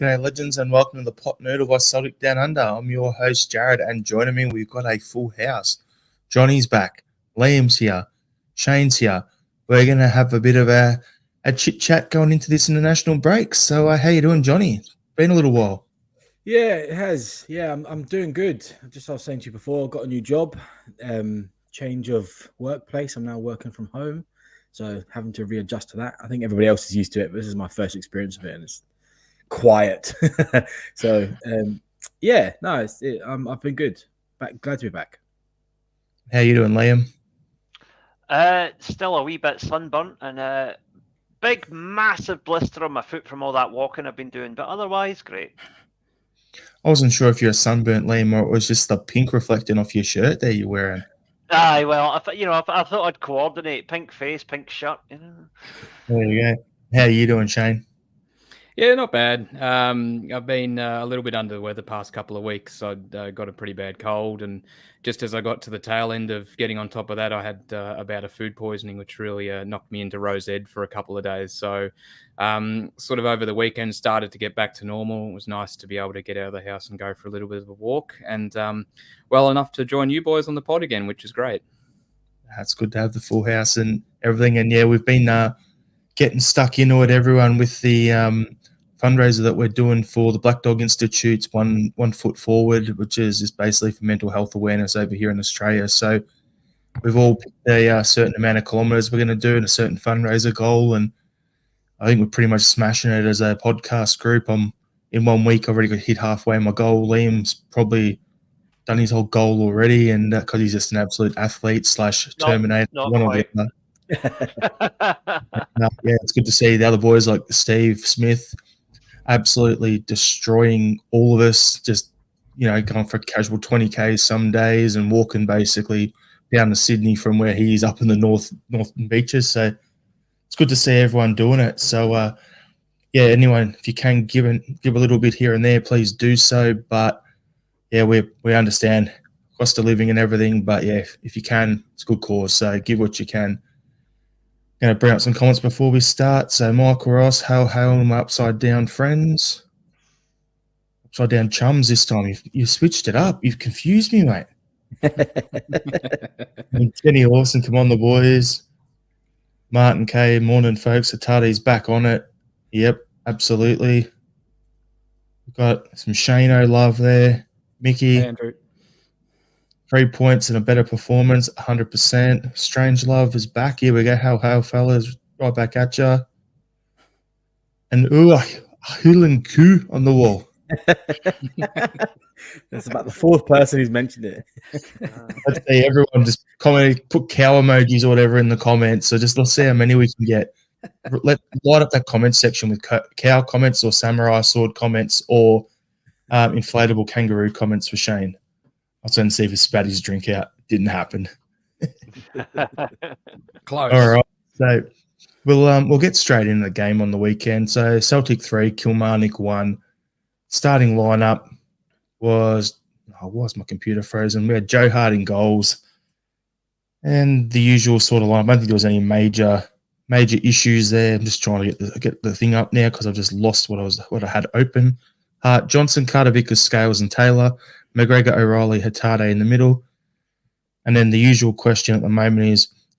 G'day, legends, and welcome to the Pot Noodle by Celtic Down Under. I'm your host, Jared, and joining me, we've got a full house. Johnny's back, Liam's here, Shane's here. We're going to have a bit of a chit-chat going into this international break. So how you doing, Johnny? It's been a little while. Yeah, it has. Yeah, I'm doing good. Just I was saying to you before, got a new job, change of workplace. I'm now working from home, so having to readjust to that. I think everybody else is used to it, but this is my first experience of it, and it's quiet. So yeah, no, I've been good. Glad to be back. How you doing, Liam? Still a wee bit sunburnt and a big, massive blister on my foot from all that walking I've been doing, but otherwise, great. I wasn't sure if you're sunburnt, Liam, or it was just the pink reflecting off your shirt there you're wearing. Aye, well, I thought I'd coordinate. Pink face, pink shirt. There you go. How you doing, Shane? Yeah, not bad. I've been a little bit under the weather the past couple of weeks. I'd got a pretty bad cold, and just as I got to the tail end of getting on top of that, I had about a food poisoning, which really knocked me into rose ed for a couple of days. So sort of over the weekend started to get back to normal. It was nice to be able to get out of the house and go for a little bit of a walk, and well enough to join you boys on the pod again, which is great. It's good to have the full house and everything. And yeah, we've been getting stuck into it, everyone, with the fundraiser that we're doing for the Black Dog Institute's one Foot Forward, which is basically for mental health awareness over here in Australia. So we've all picked a certain amount of kilometres we're going to do and a certain fundraiser goal, and I think we're pretty much smashing it as a podcast group. In 1 week I've already got hit halfway my goal. Liam's probably done his whole goal already, and because he's just an absolute athlete / Terminator. Yeah, it's good to see the other boys like Steve Smith absolutely destroying all of us, just going for a casual 20k some days and walking basically down to Sydney from where he is up in the northern beaches. So it's good to see everyone doing it. So yeah, anyone, if you can give a little bit here and there, please do so. But yeah, we understand cost of living and everything, but yeah, if you can, it's a good cause, so give what you can. Going to bring up some comments before we start. So Michael Ross, hail my upside down friends. Upside down chums this time. You switched it up. You've confused me, mate. Jenny Lawson, come on the boys. Martin K, morning folks. Atati's back on it. Yep, absolutely. We've got some Shano love there. Mickey. Hey, Andrew. 3 points and a better performance, 100%. Strange Love is back. Here we go. How fellas, right back at you. And Hulan Koo on the wall. That's about the fourth person who's mentioned it. Let's see, everyone just put cow emojis or whatever in the comments. So let's see how many we can get. Light up that comment section with cow comments or samurai sword comments or inflatable kangaroo comments for Shane. I was going to see if he spat his drink out. Didn't happen. Close. All right. So we'll get straight into the game on the weekend. So Celtic 3, Kilmarnock 1. Starting lineup was why is my computer frozen? We had Joe Hart in goals, and the usual sort of lineup. I don't think there was any major issues there. I'm just trying to get the thing up now because I've just lost what I had open. Johnson, Carter, Vickers, Scales, and Taylor. McGregor, O'Reilly, Hatate in the middle. And then the usual question at the moment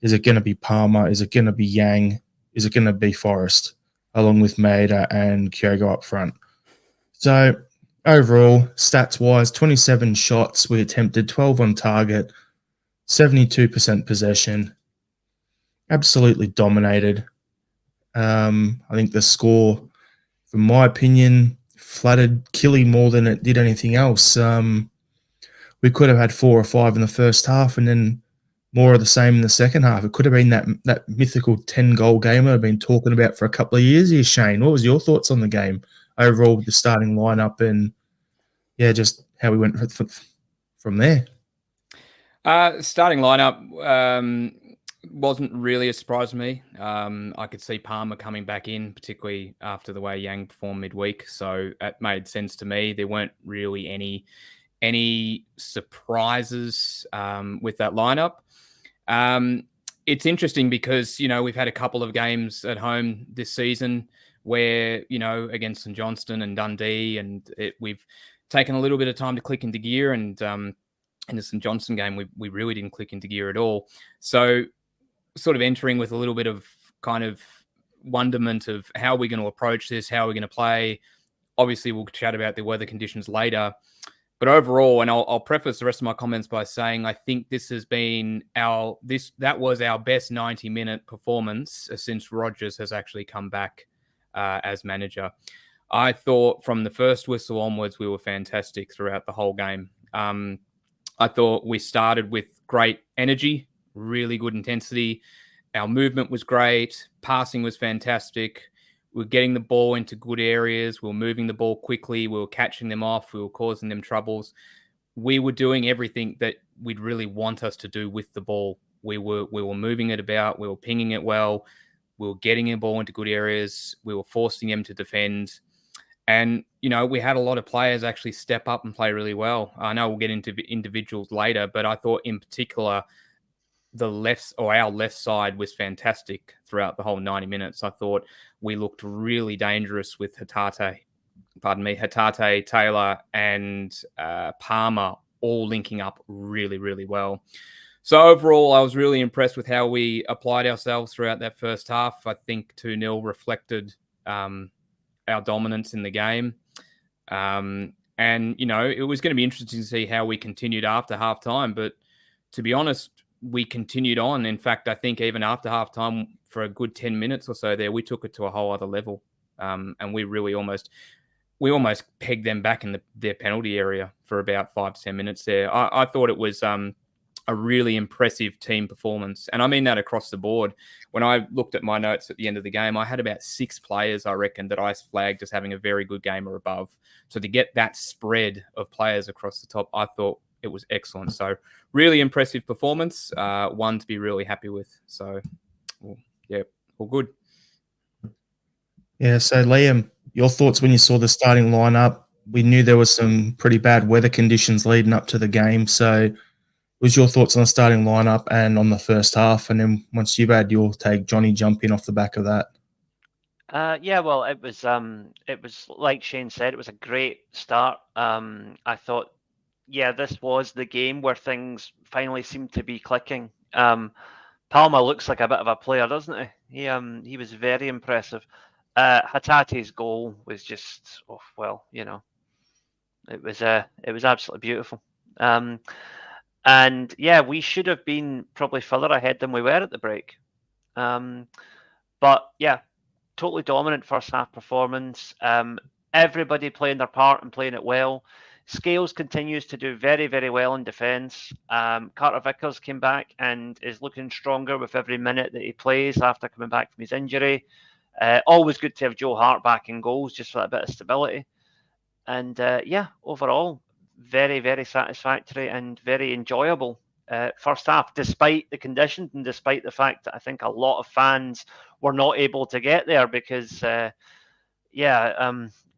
is it going to be Palmer? Is it going to be Yang? Is it going to be Forrest, along with Maeda and Kyogo up front? So overall, stats-wise, 27 shots we attempted, 12 on target, 72% possession. Absolutely dominated. I think the score, from my opinion, flattered Killy more than it did anything else. We could have had 4 or 5 in the first half and then more of the same in the second half. It could have been that mythical 10-goal game I've been talking about for a couple of years here, Shane. What was your thoughts on the game overall with the starting lineup and, yeah, just how we went from there? Starting lineup wasn't really a surprise to me. I could see Palmer coming back in, particularly after the way Yang performed midweek. So it made sense to me. There weren't really any surprises with that lineup. It's interesting because, we've had a couple of games at home this season where, against St Johnstone and Dundee, and we've taken a little bit of time to click into gear, and in the St Johnstone game, we really didn't click into gear at all. So sort of entering with a little bit of kind of wonderment of how we're going to approach this, how we're going to play. Obviously, we'll chat about the weather conditions later. But overall, and I'll preface the rest of my comments by saying I think this has been that was our best 90-minute performance since Rogers has actually come back as manager. I thought from the first whistle onwards, we were fantastic throughout the whole game. I thought we started with great energy, really good intensity. Our movement was great. Passing was fantastic. We were getting the ball into good areas. We were moving the ball quickly. We were catching them off. We were causing them troubles. We were doing everything that we'd really want us to do with the ball. We were moving it about. We were pinging it well. We were getting the ball into good areas. We were forcing them to defend. And, we had a lot of players actually step up and play really well. I know we'll get into individuals later, but I thought in particular, our left side was fantastic throughout the whole 90 minutes. I thought we looked really dangerous with Hatate, Taylor, and Palmer all linking up really, really well. So overall, I was really impressed with how we applied ourselves throughout that first half. I think 2-0 reflected our dominance in the game. And, it was going to be interesting to see how we continued after halftime. But to be honest, we continued on. In fact, I think even after halftime, for a good 10 minutes or so there, we took it to a whole other level. And we really almost pegged them back in their penalty area for about 5 to 10 minutes there. I thought it was a really impressive team performance. And I mean that across the board. When I looked at my notes at the end of the game, I had about 6 players, I reckon, that I flagged as having a very good game or above. So to get that spread of players across the top, I thought it was excellent. So really impressive performance, one to be really happy with. So, all good. Yeah, so Liam, your thoughts when you saw the starting lineup? We knew there was some pretty bad weather conditions leading up to the game. So what was your thoughts on the starting lineup and on the first half? And then once you've had your take, Johnny, jump in off the back of that. Well, it was like Shane said, it was a great start. I thought, this was the game where things finally seemed to be clicking. Palmer looks like a bit of a player, doesn't he? He was very impressive. Hatate's goal was just, it was absolutely beautiful. And we should have been probably further ahead than we were at the break. But totally dominant first half performance. Everybody playing their part and playing it well. Scales continues to do very, very well in defence. Carter Vickers came back and is looking stronger with every minute that he plays after coming back from his injury. Always good to have Joe Hart back in goals just for that bit of stability. And overall, very, very satisfactory and very enjoyable first half, despite the conditions and despite the fact that I think a lot of fans were not able to get there because,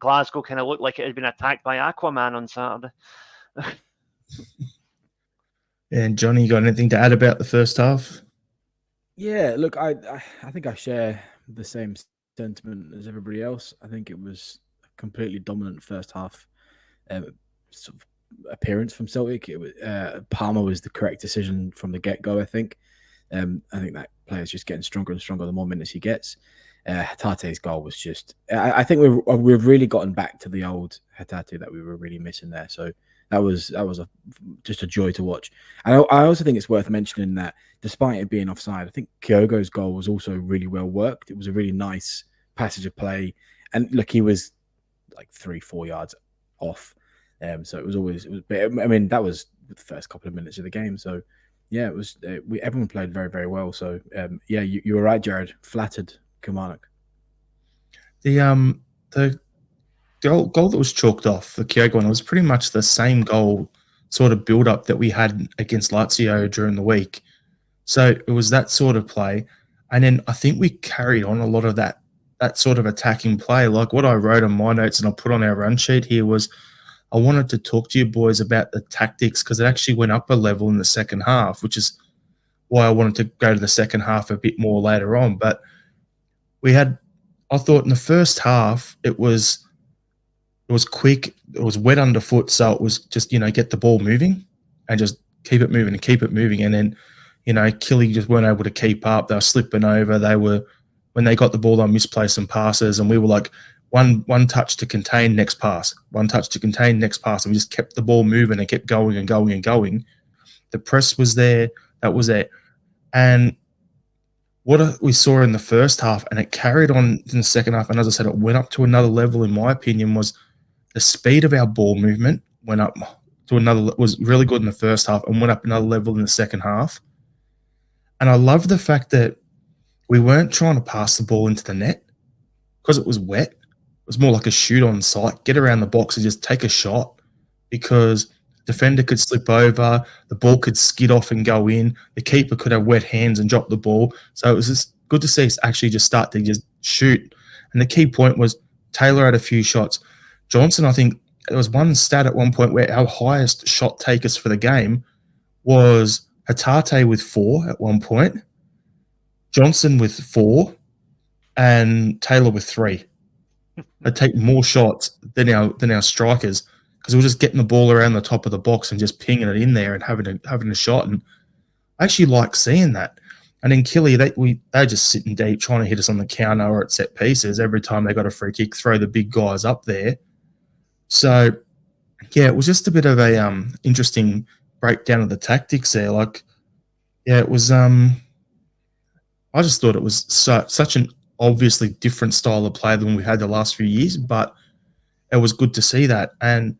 Glasgow kind of looked like it had been attacked by Aquaman on Saturday. And Johnny, you got anything to add about the first half? Yeah, look, I think I share the same sentiment as everybody else. I think it was a completely dominant first half sort of appearance from Celtic. It was, Palmer was the correct decision from the get-go, I think. I think that player's just getting stronger and stronger the more minutes he gets. Hatate's goal was just... I think we've really gotten back to the old Hatate that we were really missing there. So that was just a joy to watch. And I also think it's worth mentioning that despite it being offside, I think Kyogo's goal was also really well worked. It was a really nice passage of play. And look, he was like 3-4 yards off. So it was that was the first couple of minutes of the game. So yeah, it was everyone played very, very well. So you were right, Jared. Flattered Kilmarnock. The goal that was chalked off, the Kyogo one, was pretty much the same goal sort of build up that we had against Lazio during the week. So it was that sort of play. And then I think we carried on a lot of that sort of attacking play. Like what I wrote on my notes and I put on our run sheet here was I wanted to talk to you boys about the tactics because it actually went up a level in the second half, which is why I wanted to go to the second half a bit more later on. But we had I thought in the first half it was quick, it was wet underfoot, so it was just get the ball moving and just keep it moving and keep it moving, and then Killy just weren't able to keep up. They were slipping over. When they got the ball, they misplaced some passes, and we were like one touch to contain, next pass, one touch to contain, next pass, and we just kept the ball moving and kept going and going and going. The press was there. That was it. And what we saw in the first half, and it carried on in the second half, and as I said, it went up to another level, in my opinion, was the speed of our ball movement went up to was really good in the first half and went up another level in the second half. And I love the fact that we weren't trying to pass the ball into the net because it was wet. It was more like a shoot on sight, get around the box and just take a shot, because defender could slip over, the ball could skid off and go in, the keeper could have wet hands and drop the ball. So it was just good to see us actually just start to just shoot. And the key point was Taylor had a few shots. Johnson, I think there was one stat at one point where our highest shot takers for the game was Hatate with 4 at one point, Johnson with 4, and Taylor with 3. They take more shots than our strikers, because we're just getting the ball around the top of the box and just pinging it in there and having a shot. And I actually like seeing that. And in Killy, they're just sitting deep, trying to hit us on the counter or at set pieces every time they got a free kick, throw the big guys up there. So, yeah, it was just a bit of a interesting breakdown of the tactics there. Like, yeah, it was. I just thought it was such an obviously different style of play than we had the last few years, but it was good to see that. And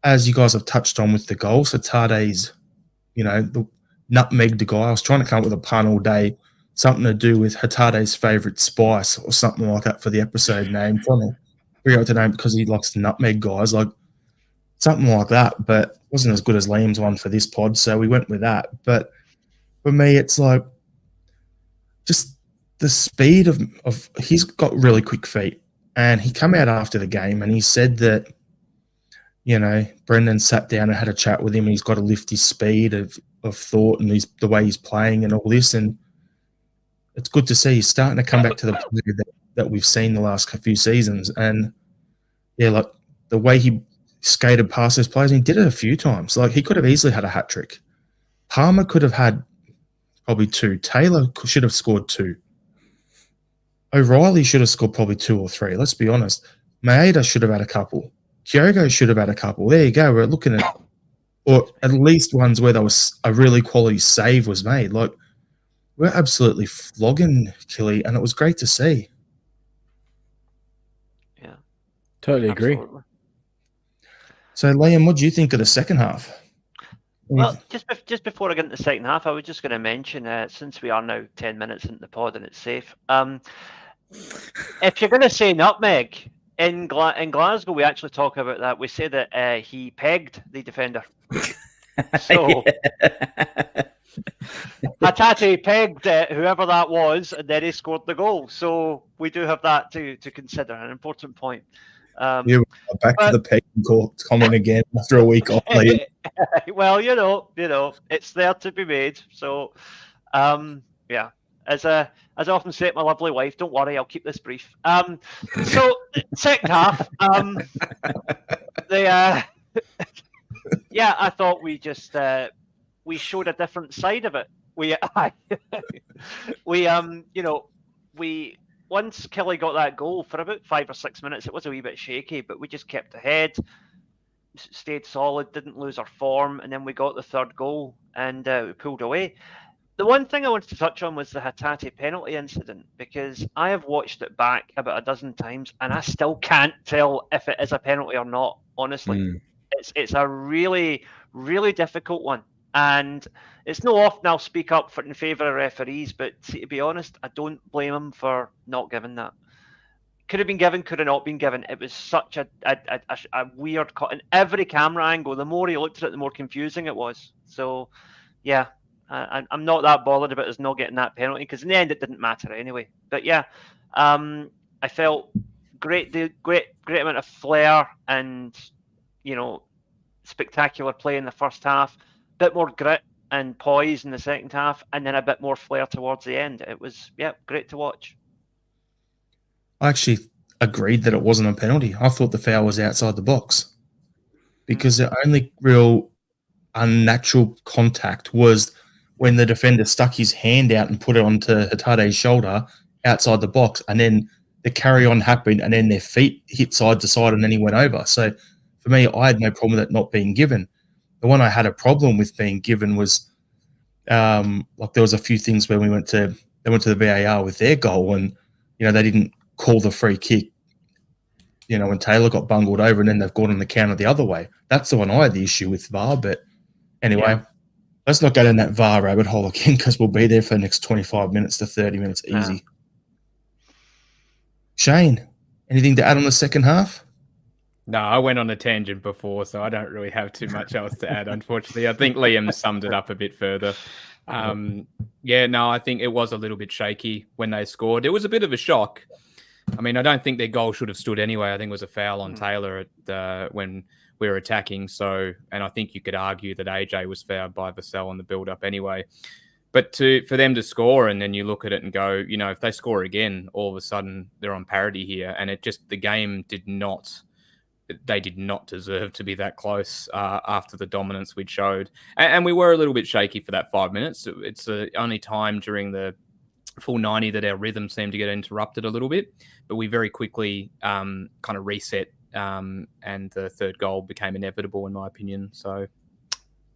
as you guys have touched on with the goals, Hatate's, the nutmeg the guy. I was trying to come up with a pun all day, something to do with Hatate's favourite spice or something like that for the episode name. Trying to figure out the name because he likes the nutmeg guys, like something like that. But it wasn't as good as Liam's one for this pod, so we went with that. But for me, it's like just the speed of he's got really quick feet, and he came out after the game and he said that, Brendan sat down and had a chat with him. He's got to lift his speed of thought and the way he's playing and all this. And it's good to see he's starting to come back to the player that we've seen the last few seasons. And yeah, like the way he skated past those players, and he did it a few times. Like he could have easily had a hat trick. Palmer could have had probably 2. Taylor should have scored 2. O'Reilly should have scored probably 2 or 3. Let's be honest. Maeda should have had a couple. Kyogo should have had a couple. There you go. We're looking at, or at least ones where there was a really quality save was made. Like, we're absolutely flogging Killy, and it was great to see. Yeah, totally agree. So, Liam, what do you think of the second half? Well, just before I get into the second half, I was just going to mention, since we are now 10 minutes into the pod and it's safe, if you're going to say nutmeg, in Glasgow, we actually talk about that. We say that he pegged the defender. So, Hatate pegged whoever that was, and then he scored the goal. So we do have that to consider, an important point. Back to the pegging comment again after a week off. Well, it's there to be made. So, yeah. As I often say to my lovely wife, don't worry, I'll keep this brief. So second half, I thought we just we showed a different side of it. Once Kelly got that goal for about 5 or 6 minutes, it was a wee bit shaky, but we just kept ahead, stayed solid, didn't lose our form, and then we got the third goal and we pulled away. The one thing I wanted to touch on was the Hatate penalty incident, because I have watched it back about a dozen times and I still can't tell if it is a penalty or not, honestly. It's a really, really difficult one. And it's no often I'll speak up in favour of referees, but to be honest, I don't blame them for not giving that. Could have been given, could have not been given. It was such a weird cut. In every camera angle, the more you looked at it, the more confusing it was. So, yeah. I'm not that bothered about us not getting that penalty, because in the end it didn't matter anyway. But yeah, I felt great amount of flair and spectacular play in the first half, bit more grit and poise in the second half, and then a bit more flair towards the end. It was great to watch. I actually agreed that it wasn't a penalty. I thought the foul was outside the box because the only real unnatural contact was when the defender stuck his hand out and put it onto Hatate's shoulder outside the box, and then the carry on happened, and then their feet hit side to side, and then he went over. So for me, I had no problem with it not being given. The one I had a problem with being given was like there was a few things where they went to the VAR with their goal, and they didn't call the free kick. When Taylor got bungled over, and then they've gone on the counter the other way. That's the one I had the issue with VAR. But anyway, let's not go down that VAR rabbit hole again, because we'll be there for the next 25 minutes to 30 minutes easy. Shane, anything to add on the second half? No, I went on a tangent before, so I don't really have too much else to add, unfortunately. I think Liam summed it up a bit further. I think it was a little bit shaky when they scored. It was a bit of a shock. I mean, I don't think their goal should have stood anyway. I think it was a foul on Taylor when we were attacking. And I think you could argue that AJ was fouled by Vassell on the build-up anyway. But for them to score, and then you look at it and go, if they score again, all of a sudden they're on parity here. And the game they did not deserve to be that close after the dominance we'd showed. And we were a little bit shaky for that 5 minutes. It's the only time during the full 90 that our rhythm seemed to get interrupted a little bit, but we very quickly kind of reset, and the third goal became inevitable, in my opinion. So,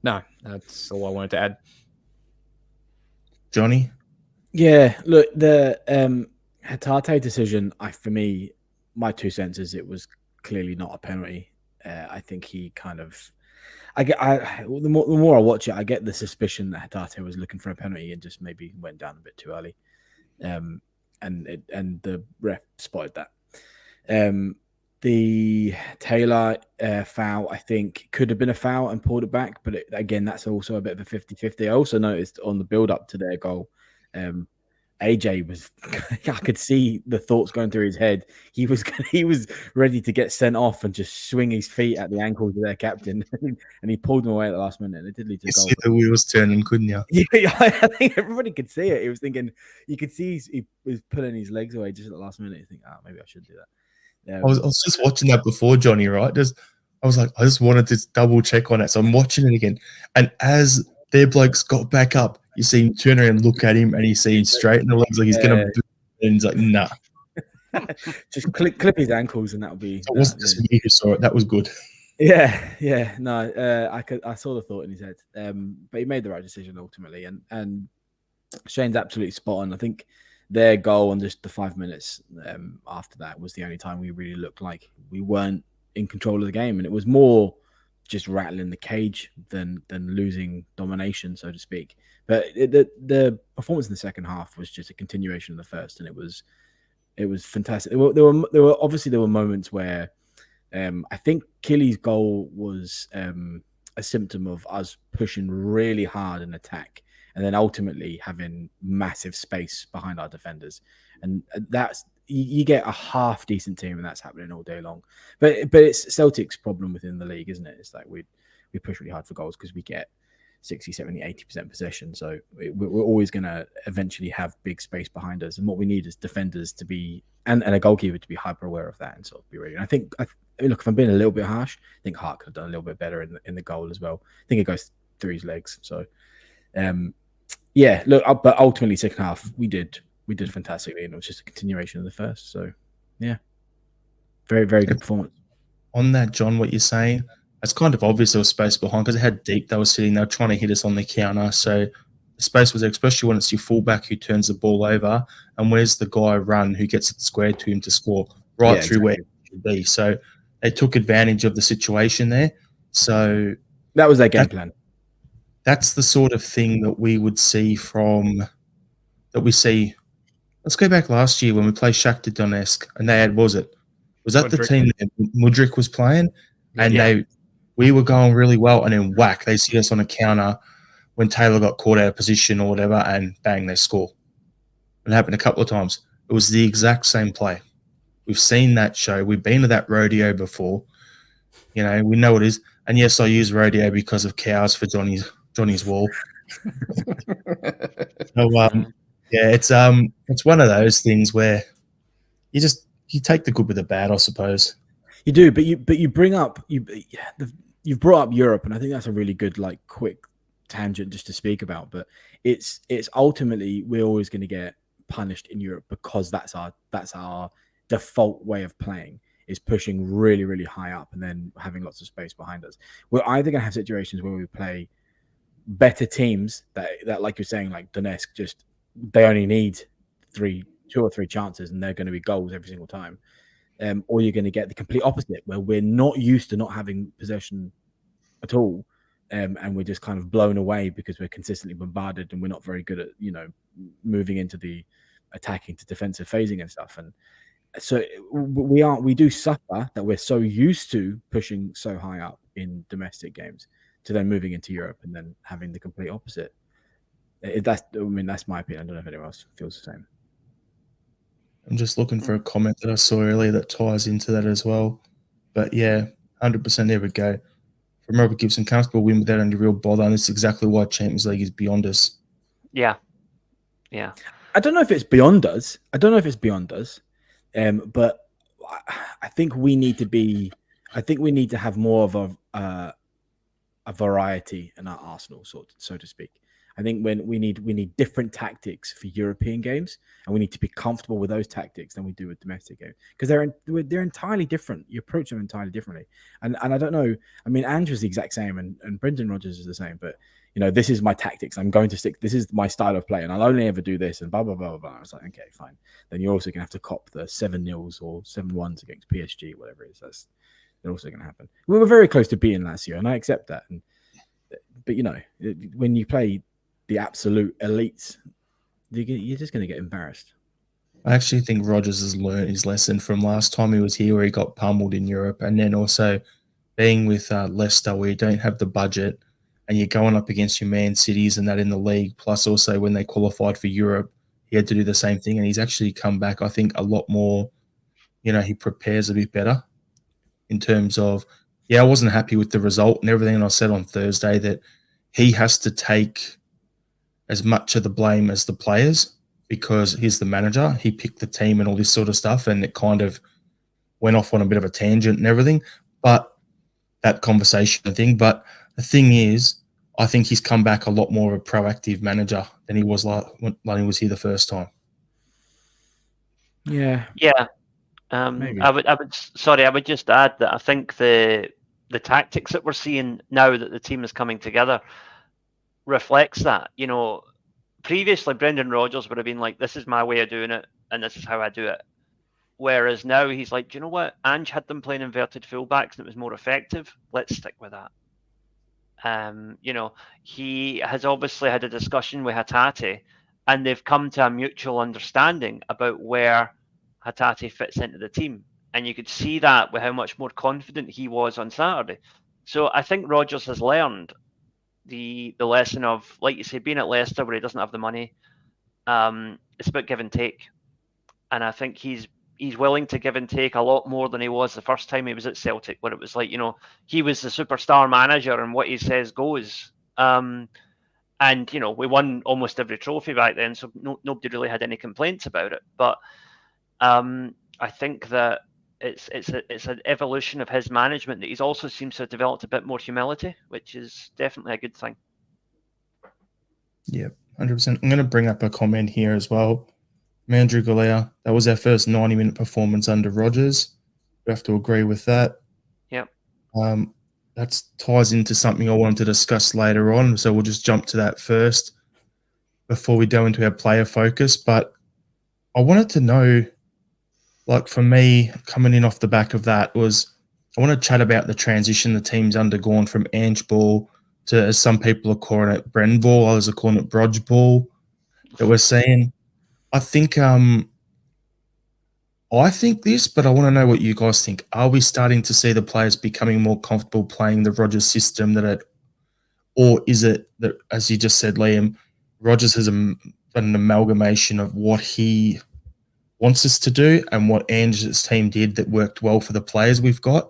no, that's all I wanted to add. Johnny? Yeah, look, the Hatate decision, for me, my 2 cents is it was clearly not a penalty. I think he kind of... the more I watch it, I get the suspicion that Hatate was looking for a penalty and just maybe went down a bit too early. And the ref spotted that. The Taylor foul, I think, could have been a foul and pulled it back. But again, that's also a bit of a 50-50. I also noticed on the build-up to their goal, AJ was... I could see the thoughts going through his head. He was ready to get sent off and just swing his feet at the ankles of their captain. And he pulled him away at the last minute. And it did lead to a goal. You see the wheels turning, couldn't you? Yeah, I think everybody could see it. He was thinking... You could see he was pulling his legs away just at the last minute. You think, maybe I should do that. I was just watching that before, Johnny, right? I was like, I just wanted to double check on it. So I'm watching it again. And as their blokes got back up, you see him turn around and look at him, and you see him straighten the legs like he's going to... And he's like, nah. Just clip his ankles, and that'll be... So it wasn't just me who saw it. That was good. Yeah. No, I saw the thought in his head. But he made the right decision ultimately. And Shane's absolutely spot on. I think their goal on just the 5 minutes after that was the only time we really looked like we weren't in control of the game. And it was more just rattling the cage than losing domination, so to speak. But the performance in the second half was just a continuation of the first, and it was fantastic. There were moments where I think Killy's goal was a symptom of us pushing really hard in attack, and then ultimately having massive space behind our defenders, and that's you get a half decent team, and that's happening all day long. But it's Celtic's problem within the league, isn't it? It's like we push really hard for goals because we get 60, 70, 80% possession. So we're always going to eventually have big space behind us. And what we need is defenders to be, and a goalkeeper to be hyper aware of that and sort of be ready. And I think, look, if I'm being a little bit harsh, I think Hart could have done a little bit better in the goal as well. I think it goes through his legs. So, look, but ultimately, second half, we did fantastically. And it was just a continuation of the first. So, yeah, very, very good performance. On that, John, what you're saying, it's kind of obvious there was space behind because of how deep they were sitting. They were trying to hit us on the counter. So the space was there, especially when it's your fullback who turns the ball over, and where's the guy run who gets it squared to him to score right through where it should be. So they took advantage of the situation there. So that was their game plan. That's the sort of thing that we would see Let's go back last year when we played Shakhtar Donetsk, and they had, was that Mudryk. The team that Mudryk was playing? And we were going really well, and then whack, they see us on a counter when Taylor got caught out of position or whatever, and bang, they score. It happened a couple of times. It was the exact same play. We've seen that show. We've been to that rodeo before. We know what it is. And yes, I use rodeo because of cows for Johnny's wall. So it's one of those things where you just you take the good with the bad, I suppose. You do, but you bring up you've brought up Europe, and I think that's a really good like quick tangent just to speak about. But it's ultimately we're always going to get punished in Europe because that's our default way of playing, is pushing really, really high up and then having lots of space behind us. We're either going to have situations where we play better teams that like you're saying, like Donetsk, just they only need 2 or 3 chances and they're going to be goals every single time. Or you're going to get the complete opposite, where we're not used to not having possession at all, and we're just kind of blown away because we're consistently bombarded and we're not very good at moving into the attacking to defensive phasing and stuff. And so we do suffer that we're so used to pushing so high up in domestic games to then moving into Europe and then having the complete opposite. That's my opinion. I don't know if anyone else feels the same. I'm just looking for a comment that I saw earlier that ties into that as well. But yeah, 100%, there we go. From Robert Gibson, comfortable win without any real bother, and it's exactly why Champions League is beyond us. Yeah. I don't know if it's beyond us. But I think we need to have more of a variety in our arsenal, so to speak. I think when we need different tactics for European games, and we need to be comfortable with those tactics than we do with domestic games, because they're entirely different. You approach them entirely differently, and I don't know. I mean, Andrew's the exact same, and Brendan Rodgers is the same. But this is my tactics. I'm going to stick. This is my style of play, and I'll only ever do this. And blah blah blah blah. I was like, okay, fine. Then you're also gonna have to cop the 7-0s or 7-1s against PSG, whatever it is. They're also gonna happen. We were very close to beating Lazio, and I accept that. But when you play the absolute elites, you're just going to get embarrassed. I actually think Rodgers has learned his lesson from last time he was here, where he got pummeled in Europe, and then also being with Leicester, where you don't have the budget and you're going up against your Man Cities and that in the league, plus also when they qualified for Europe, he had to do the same thing, and he's actually come back, I think, a lot more. He prepares a bit better in terms of, I wasn't happy with the result and everything, and I said on Thursday that he has to take as much of the blame as the players, because he's the manager. He picked the team and all this sort of stuff, and it kind of went off on a bit of a tangent and everything. But that conversation thing. But the thing is, I think he's come back a lot more of a proactive manager than he was when he was here the first time. Yeah. Maybe. I would just add that I think the tactics that we're seeing now that the team is coming together reflects that. Previously Brendan Rodgers would have been like, this is my way of doing it and this is how I do it, whereas now he's like, do you know what, Ange had them playing inverted fullbacks and it was more effective, let's stick with that. He has obviously had a discussion with Hatate, and they've come to a mutual understanding about where Hatate fits into the team, and you could see that with how much more confident he was on Saturday. So I think Rodgers has learned the lesson of, like you say, being at Leicester where he doesn't have the money. It's about give and take, and I think he's willing to give and take a lot more than he was the first time he was at Celtic, where it was like, he was the superstar manager and what he says goes. And we won almost every trophy back then, so nobody really had any complaints about it. But I think that it's an evolution of his management that he's also seems to have developed a bit more humility, which is definitely a good thing. Yeah, 100%. I'm going to bring up a comment here as well. Mandrew Galea, that was our first 90-minute performance under Rodgers. We have to agree with that. Yep. That ties into something I wanted to discuss later on, so we'll just jump to that first before we go into our player focus. But I wanted to know, like for me, coming in off the back of that was, I want to chat about the transition the team's undergone from Angeball to, as some people are calling it, Brodgeball, others are calling it Brodgeball, that we're seeing. I think this, but I want to know what you guys think. Are we starting to see the players becoming more comfortable playing the Rodgers system or is it that, as you just said, Liam, Rodgers has an amalgamation of what he wants us to do and what Ange's team did that worked well for the players we've got,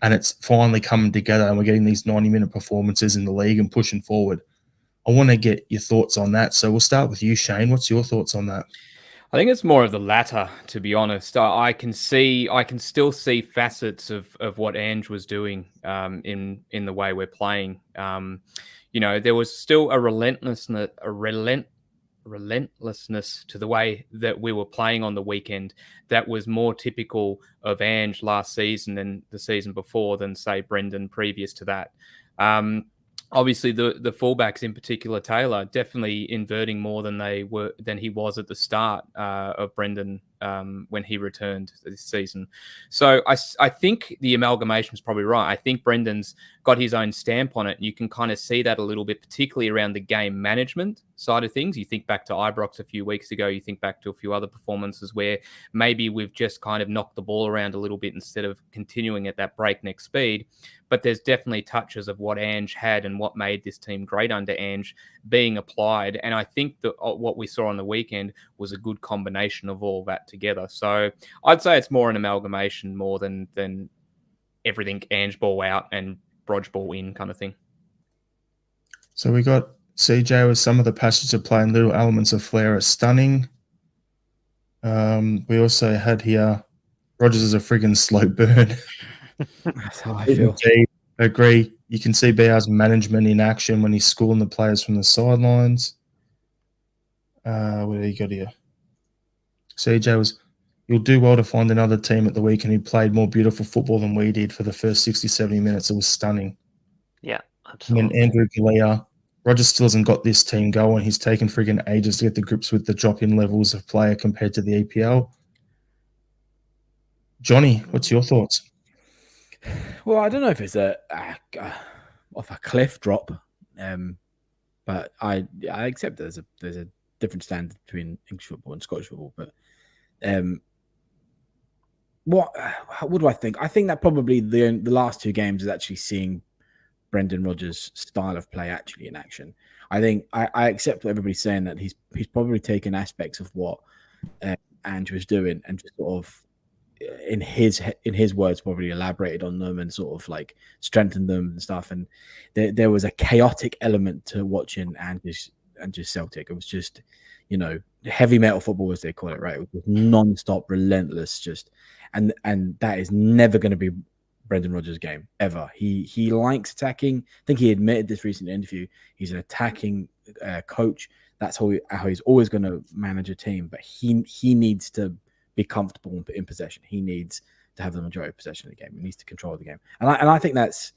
and it's finally coming together and we're getting these 90-minute performances in the league and pushing forward? I want to get your thoughts on that. So we'll start with you, Shane. What's your thoughts on that? I think it's more of the latter, to be honest. I can still see facets of what Ange was doing in the way we're playing. There was still a relentlessness to the way that we were playing on the weekend that was more typical of Ange last season and the season before than, say, Brendan previous to that. Obviously, the fullbacks, in particular Taylor, definitely inverting more than he was at the start of Brendan when he returned this season. So I think the amalgamation is probably right. I think Brendan's got his own stamp on it, and you can kind of see that a little bit, particularly around the game management side of things. You think back to Ibrox a few weeks ago, you think back to a few other performances where maybe we've just kind of knocked the ball around a little bit instead of continuing at that breakneck speed. But there's definitely touches of what Ange had and what made this team great under Ange being applied. And I think that what we saw on the weekend was a good combination of all that together. So I'd say it's more an amalgamation more than everything Angeball out and Brodgeball in kind of thing. So we got CJ with some of the passages of play and little elements of flair are stunning. We also had here, Rogers is a friggin' slow burn. That's how I feel. Agree. You can see BR's management in action when he's schooling the players from the sidelines. What do you got here? CJ was, you'll do well to find another team at the weekend who played more beautiful football than we did for the first 60, 70 minutes. It was stunning. Yeah, absolutely. And then Andrew Galea, Rogers still hasn't got this team going. He's taken friggin' ages to get the grips with the drop-in levels of player compared to the EPL. Johnny, what's your thoughts? Well, I don't know if it's off a cliff drop, but I accept there's a different standard between English football and Scottish football. But what do I think? I think that probably the last two games is actually seeing Brendan Rodgers' style of play actually in action. I think I accept what everybody's saying, that he's probably taken aspects of what Ange was doing and just sort of in his words probably elaborated on them and sort of like strengthened them and stuff. And there was a chaotic element to watching Ange's Celtic. It was just, heavy metal football, as they call it, right? It was non-stop, relentless, just and that is never going to be Brendan Rodgers' game ever. He likes attacking. I think he admitted this recent interview. He's an attacking coach. That's how he's always going to manage a team. But he needs to be comfortable in possession. He needs to have the majority of possession of the game. He needs to control the game. And I think that's,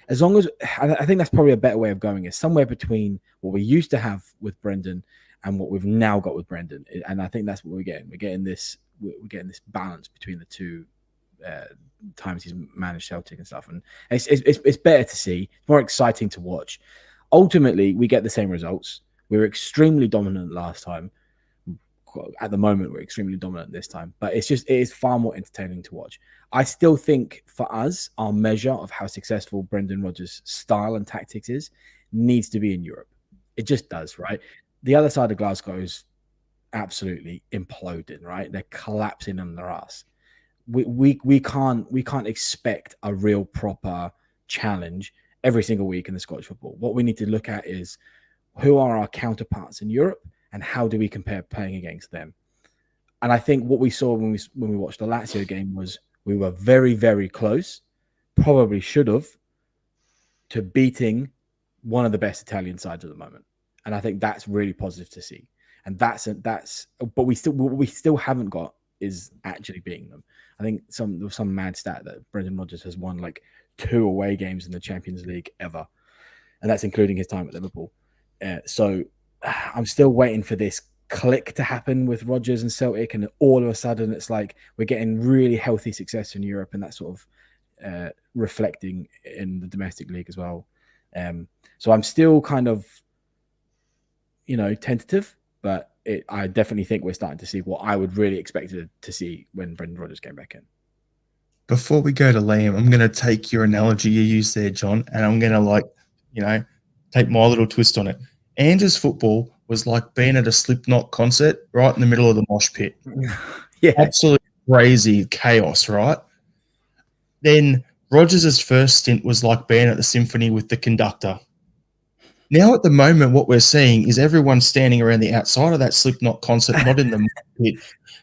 as long as, I think that's probably a better way of going, is somewhere between what we used to have with Brendan and what we've now got with Brendan. And I think that's what we're getting. We're getting this balance between the two times he's managed Celtic and stuff. And it's better to see. It's more exciting to watch. Ultimately, we get the same results. We were extremely dominant last time. At the moment, we're extremely dominant this time, but it is far more entertaining to watch. I still think for us, our measure of how successful Brendan Rodgers' style and tactics is needs to be in Europe. It just does, right? The other side of Glasgow is absolutely imploding, right? They're collapsing on their ass. We can't expect a real proper challenge every single week in the Scottish football. What we need to look at is who are our counterparts in Europe, and how do we compare playing against them? And I think what we saw when we watched the Lazio game was we were very, very close, probably should have, to beating one of the best Italian sides at the moment. And I think that's really positive to see. And but we still haven't got is actually beating them. I think there was some mad stat that Brendan Rodgers has won like 2 away games in the Champions League ever, and that's including his time at Liverpool. So I'm still waiting for this click to happen with Rodgers and Celtic, and all of a sudden it's like we're getting really healthy success in Europe, and that's sort of reflecting in the domestic league as well. So I'm still kind of, tentative, but I definitely think we're starting to see what I would really expect to see when Brendan Rodgers came back in. Before we go to Liam, I'm going to take your analogy you used there, John, and I'm going to take my little twist on it. Ange's football was like being at a Slipknot concert right in the middle of the mosh pit. Yeah. Absolute crazy chaos, right? Then Rodgers' first stint was like being at the symphony with the conductor. Now, at the moment, what we're seeing is everyone standing around the outside of that Slipknot concert, not in the pit,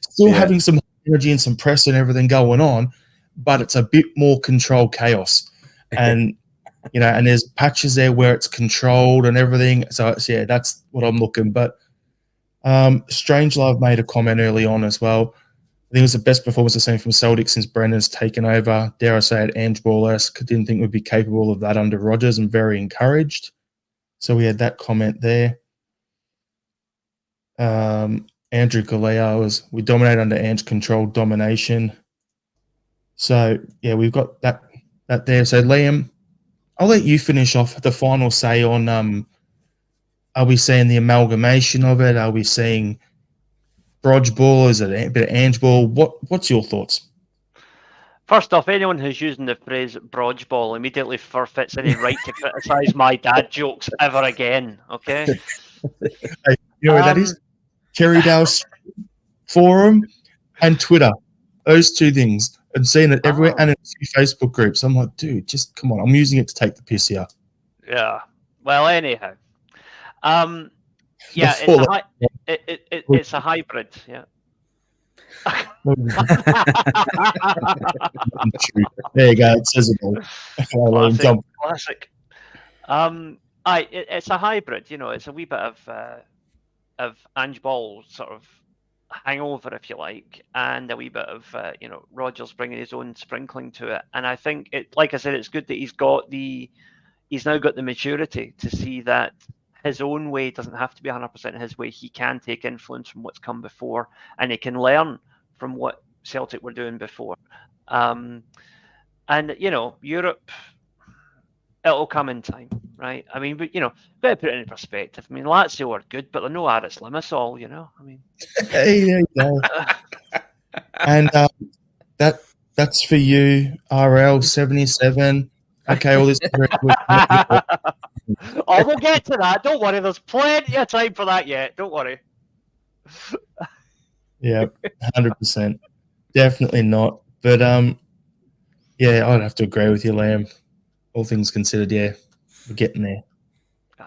still having some energy and some press and everything going on, but it's a bit more controlled chaos. And, and there's patches there where it's controlled and everything. So, that's what I'm looking. But Strangelove made a comment early on as well. I think it was the best performance I've seen from Celtic since Brendan's taken over. Dare I say it, Angeball-esque. Didn't think we'd be capable of that under Rodgers, and very encouraged. So we had that comment there. Andrew Galea we dominate under Ange controlled domination. So yeah, we've got that there. So Liam, I'll let you finish off the final say on are we seeing the amalgamation of it? Are we seeing Brodgeball? Is it a bit of Angeball? What's your thoughts? First off, anyone who's using the phrase Brodgeball immediately forfeits any right to criticise my dad jokes ever again. Okay. Hey, you know where that is? Kerrydale Forum and Twitter. Those two things. I'm seeing it everywhere and in a few Facebook groups. I'm like, dude, just come on. I'm using it to take the piss here. Yeah. Well, anyhow. Yeah, it's a hybrid. Yeah. There you go. It says it all. Classic. It's a hybrid. It's a wee bit of Angeball sort of hangover, if you like, and a wee bit of Rogers bringing his own sprinkling to it. And I think like I said, it's good that he's now got the maturity to see that his own way doesn't have to be 100% his way. He can take influence from what's come before, and he can learn from what Celtic were doing before. And Europe, it'll come in time, right? I mean, but better put it in perspective. I mean, Lazio are good, but they're no Aris Limassol, I mean, hey, there you go. And that's for you, RL77. Okay, all this. We'll get to that. Don't worry. There's plenty of time for that yet. Don't worry. Yeah, 100%. Definitely not. But yeah, I'd have to agree with you, Lamb. All things considered, yeah, we're getting there. Aye.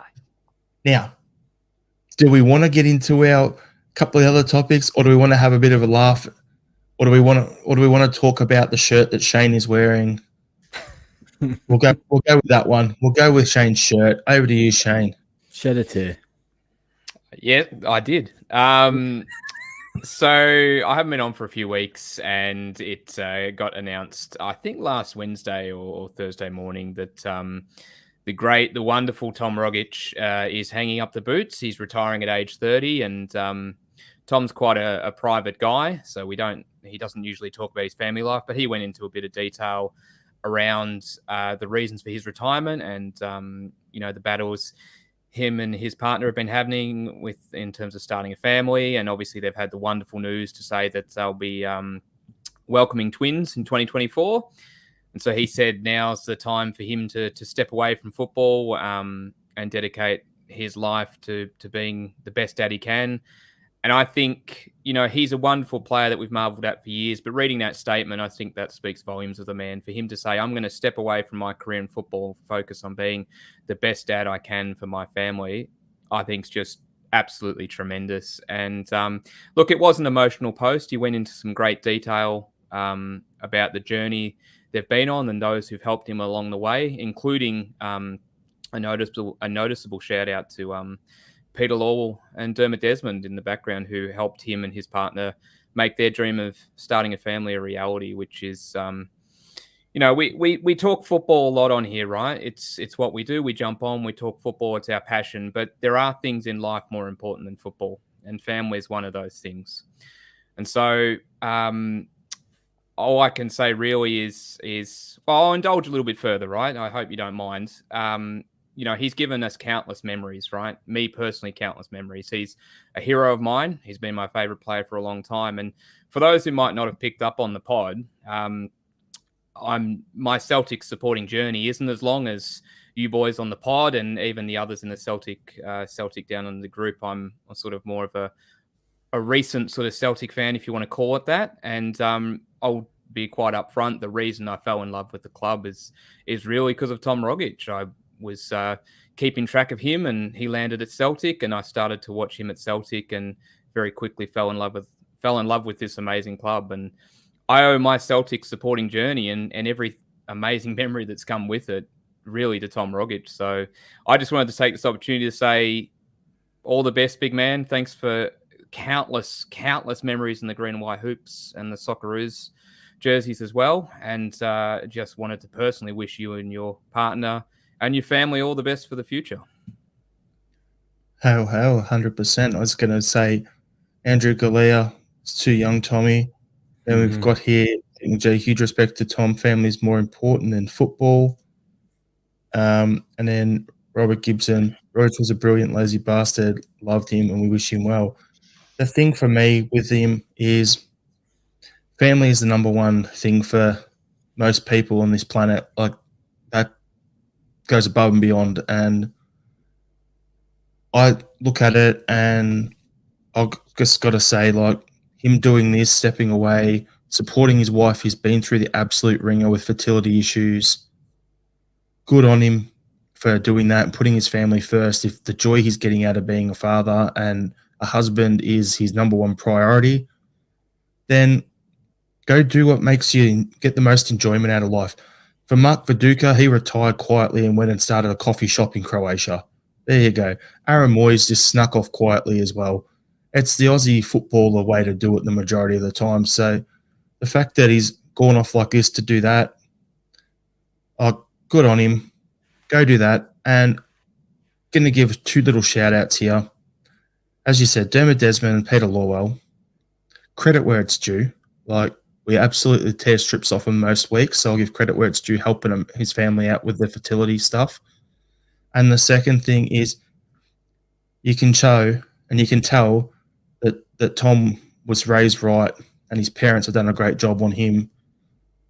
Now, do we want to get into our couple of other topics, or do we want to have a bit of a laugh, or do we want to talk about the shirt that Shane is wearing? We'll go with that one. We'll go with Shane's shirt. Over to you, Shane. Shed a tear. Yeah, I did. So I haven't been on for a few weeks, and it got announced, I think last Wednesday or Thursday morning, that the wonderful Tom Rogic is hanging up the boots. He's retiring at age 30, and Tom's quite a private guy, so he doesn't usually talk about his family life, but he went into a bit of detail around the reasons for his retirement and the battles him and his partner have been having in terms of starting a family. And obviously they've had the wonderful news to say that they'll be welcoming twins in 2024. And so he said now's the time for him to step away from football and dedicate his life to being the best dad he can. And I think, he's a wonderful player that we've marveled at for years. But reading that statement, I think that speaks volumes of the man. For him to say, I'm going to step away from my career in football, focus on being the best dad I can for my family, I think is just absolutely tremendous. And look, it was an emotional post. He went into some great detail about the journey they've been on and those who've helped him along the way, including a noticeable shout out to Peter Lawwell and Dermot Desmond in the background, who helped him and his partner make their dream of starting a family a reality, which is, we talk football a lot on here, right? It's what we do. We jump on, we talk football. It's our passion, but there are things in life more important than football, and family is one of those things. And so, all I can say really is, well, I'll indulge a little bit further, right? I hope you don't mind. He's given us countless memories, right? Me personally, countless memories. He's a hero of mine. He's been my favorite player for a long time. And for those who might not have picked up on the pod, my Celtic supporting journey isn't as long as you boys on the pod and even the others in the Celtic Down Under the group. I'm sort of more of a recent sort of Celtic fan, if you want to call it that. And I'll be quite upfront. The reason I fell in love with the club is really because of Tom Rogic. I was keeping track of him, and he landed at Celtic, and I started to watch him at Celtic, and very quickly fell in love with this amazing club. And I owe my Celtic supporting journey and every amazing memory that's come with it really to Tom Rogic. So I just wanted to take this opportunity to say all the best, big man. Thanks for countless memories in the green and white hoops and the Socceroos jerseys as well. And just wanted to personally wish you and your partner and your family all the best for the future. How, 100%. I was going to say Andrew Galea, it's too young, Tommy. Then we've got here, huge respect to Tom. Family is more important than football. And then Robert Gibson, Roach was a brilliant, lazy bastard. Loved him, and we wish him well. The thing for me with him is family is the number one thing for most people on this planet. Like, that goes above and beyond. And I look at it, and I've just got to say, like, him doing this, stepping away, supporting his wife, who's been through the absolute ringer with fertility issues. Good on him for doing that and putting his family first. If the joy he's getting out of being a father and a husband is his number one priority, then go do what makes you get the most enjoyment out of life. For Mark Viduka, he retired quietly and went and started a coffee shop in Croatia. There you go. Aaron Moyes just snuck off quietly as well. It's the Aussie footballer way to do it the majority of the time. So the fact that he's gone off like this to do that, good on him. Go do that. And going to give two little shout-outs here. As you said, Dermot Desmond and Peter Lawwell, credit where it's due. Like, we absolutely tear strips off him most weeks, so I'll give credit where it's due, helping him, his family out with their fertility stuff. And the second thing is you can show and you can tell that Tom was raised right and his parents have done a great job on him,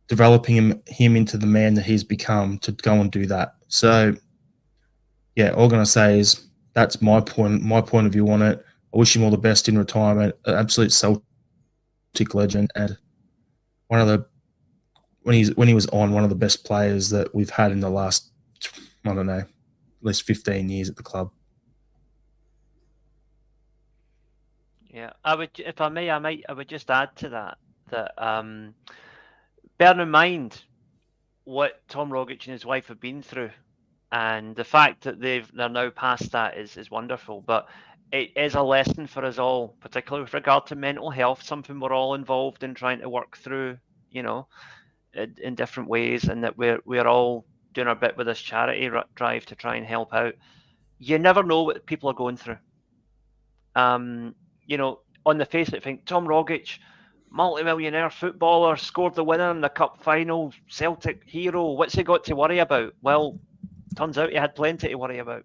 developing him into the man that he's become to go and do that. So, yeah, all I'm going to say is that's my point of view on it. I wish him all the best in retirement. An absolute Celtic legend, and one of the when he was on, one of the best players that we've had in the last, I don't know, at least 15 years at the club. Yeah, I would, if I may, I would just add to that bear in mind what Tom Rogic and his wife have been through, and the fact that they're now past that is wonderful. But it is a lesson for us all, particularly with regard to mental health, something we're all involved in trying to work through, in different ways, and that we're all doing our bit with this charity drive to try and help out. You never know what people are going through. On the face of it, think Tom Rogic, multi-millionaire footballer, scored the winner in the cup final, Celtic hero. What's he got to worry about? Well, turns out he had plenty to worry about.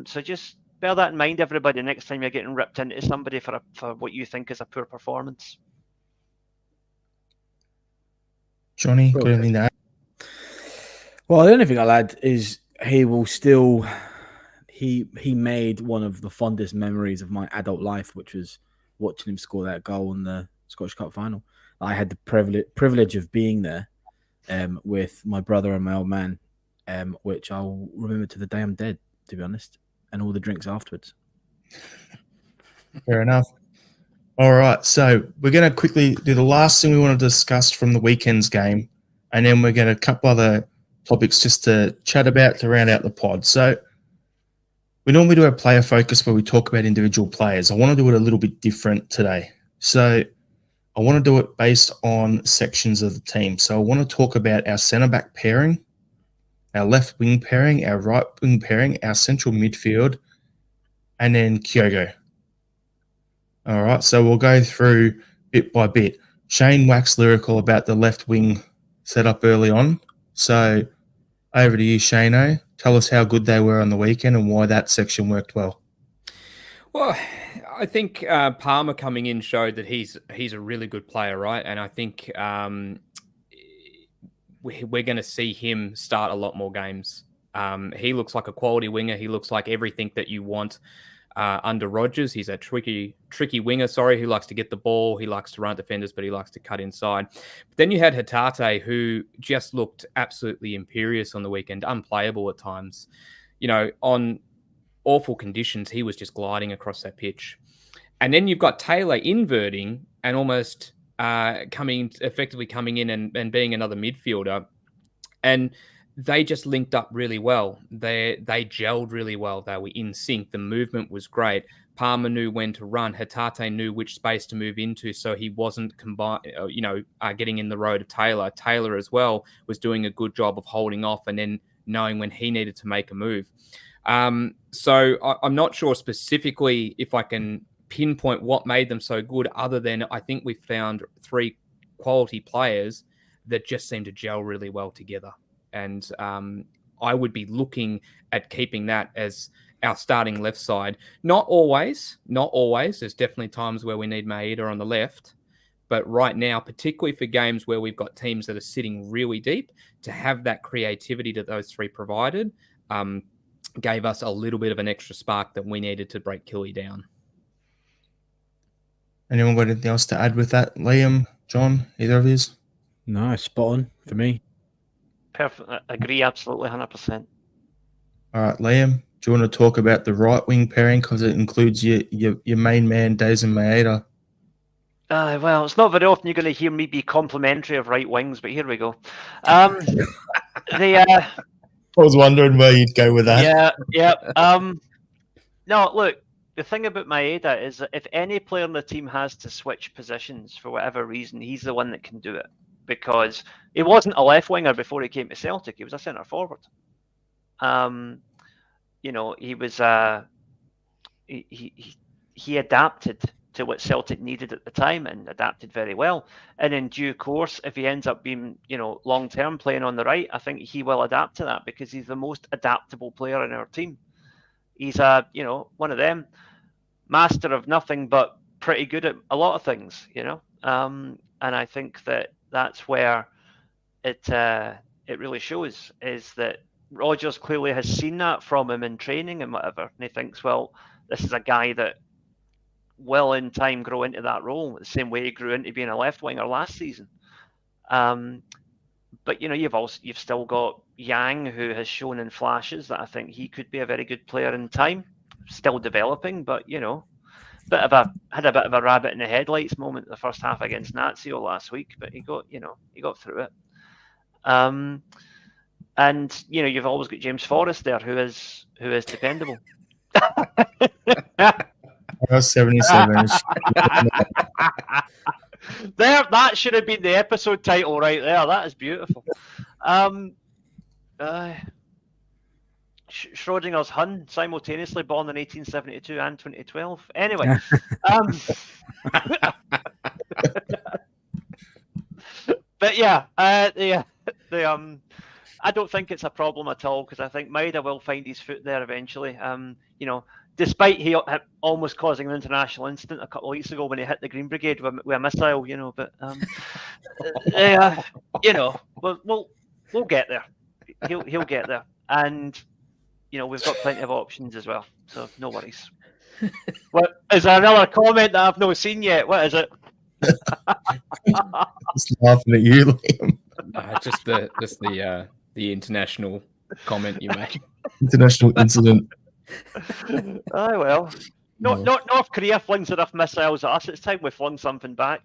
So just bear that in mind, everybody, next time you're getting ripped into somebody for what you think is a poor performance. Johnny, got anything to add? Well, the only thing I'll add is he will still... He made one of the fondest memories of my adult life, which was watching him score that goal in the Scottish Cup final. I had the privilege of being there with my brother and my old man, which I'll remember to the day I'm dead, to be honest, and all the drinks afterwards. Fair enough. All right, so we're going to quickly do the last thing we want to discuss from the weekend's game, and then we're going to a couple other topics just to chat about to round out the pod. So we normally do a player focus where we talk about individual players. I want to do it a little bit different today. So I want to do it based on sections of the team. So I want to talk about our centre-back pairing, our left wing pairing, our right wing pairing, our central midfield, and then Kyogo. All right, so we'll go through bit by bit. Shane waxed lyrical about the left wing setup early on. So over to you, Shano. Tell us how good they were on the weekend and why that section worked well. Well, I think Palmer coming in showed that he's a really good player, right? And I think we're going to see him start a lot more games. He looks like a quality winger. He looks like everything that you want under Rogers. He's a tricky winger, who likes to get the ball. He likes to run at defenders, but he likes to cut inside. But then you had Hatate, who just looked absolutely imperious on the weekend, unplayable at times. On awful conditions, he was just gliding across that pitch. And then you've got Taylor inverting and almost effectively coming in and being another midfielder. And they just linked up really well. They gelled really well. They were in sync. The movement was great. Palmer knew when to run. Hatate knew which space to move into, so he wasn't getting in the road of Taylor. Taylor as well was doing a good job of holding off and then knowing when he needed to make a move. So I'm not sure specifically if I can pinpoint what made them so good, other than I think we found 3 quality players that just seem to gel really well together. And I would be looking at keeping that as our starting left side. Not always. There's definitely times where we need Maeda on the left. But right now, particularly for games where we've got teams that are sitting really deep, to have that creativity that those 3 provided gave us a little bit of an extra spark that we needed to break Killy down. Anyone got anything else to add with that? Liam, John, either of you? No, spot on for me. Perfect. Agree, absolutely, 100%. All right, Liam, do you want to talk about the right wing pairing, because it includes your main man, Dazen Maeda? Well, it's not very often you're going to hear me be complimentary of right wings, but here we go. I was wondering where you'd go with that. Yeah. No, look, the thing about Maeda is that if any player on the team has to switch positions for whatever reason, he's the one that can do it, because he wasn't a left winger before he came to Celtic. He was a centre forward. He was he adapted to what Celtic needed at the time and adapted very well. And in due course, if he ends up being, long term playing on the right, I think he will adapt to that, because he's the most adaptable player in our team. He's one of them, master of nothing but pretty good at a lot of things, and I think that's where it really shows, is that Rogers clearly has seen that from him in training and whatever, and he thinks, well, this is a guy that will in time grow into that role, the same way he grew into being a left winger last season. But you've still got Yang, who has shown in flashes that I think he could be a very good player in time, still developing, but had a bit of a rabbit in the headlights moment the first half against Lazio last week, but he got through it. And you've always got James Forrest there, who is dependable. 77. There, that should have been the episode title right there. That is beautiful. Schrodinger's Hun, simultaneously born in 1872 and 2012. Anyway, but yeah, I don't think it's a problem at all, because I think Maeda will find his foot there eventually. Despite he almost causing an international incident a couple of weeks ago when he hit the Green Brigade with a missile, but we'll get there. He'll get there, and we've got plenty of options as well, so no worries. What is there another comment that I've not seen yet? What is it? Just laughing at you, Liam. Just the international comment you made. International incident. Oh well. Not North Korea flings enough missiles at us. It's time we flung something back,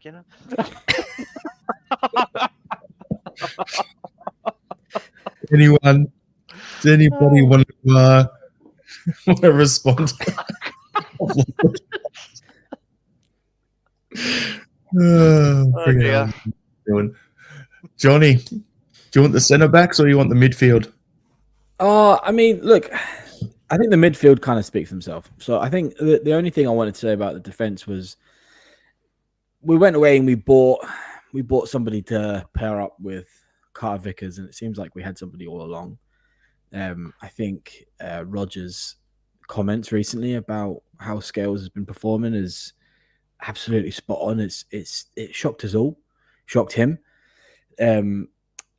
Anyone? Does anybody want to respond? Dear. Johnny, do you want the centre backs or you want the midfield? I mean, look, I think the midfield kind of speaks for himself. So I think the only thing I wanted to say about the defense was we went away and we bought somebody to pair up with Carter Vickers, and it seems like we had somebody all along. I think Rogers' comments recently about how Scales has been performing is absolutely spot on. It shocked us all, shocked him.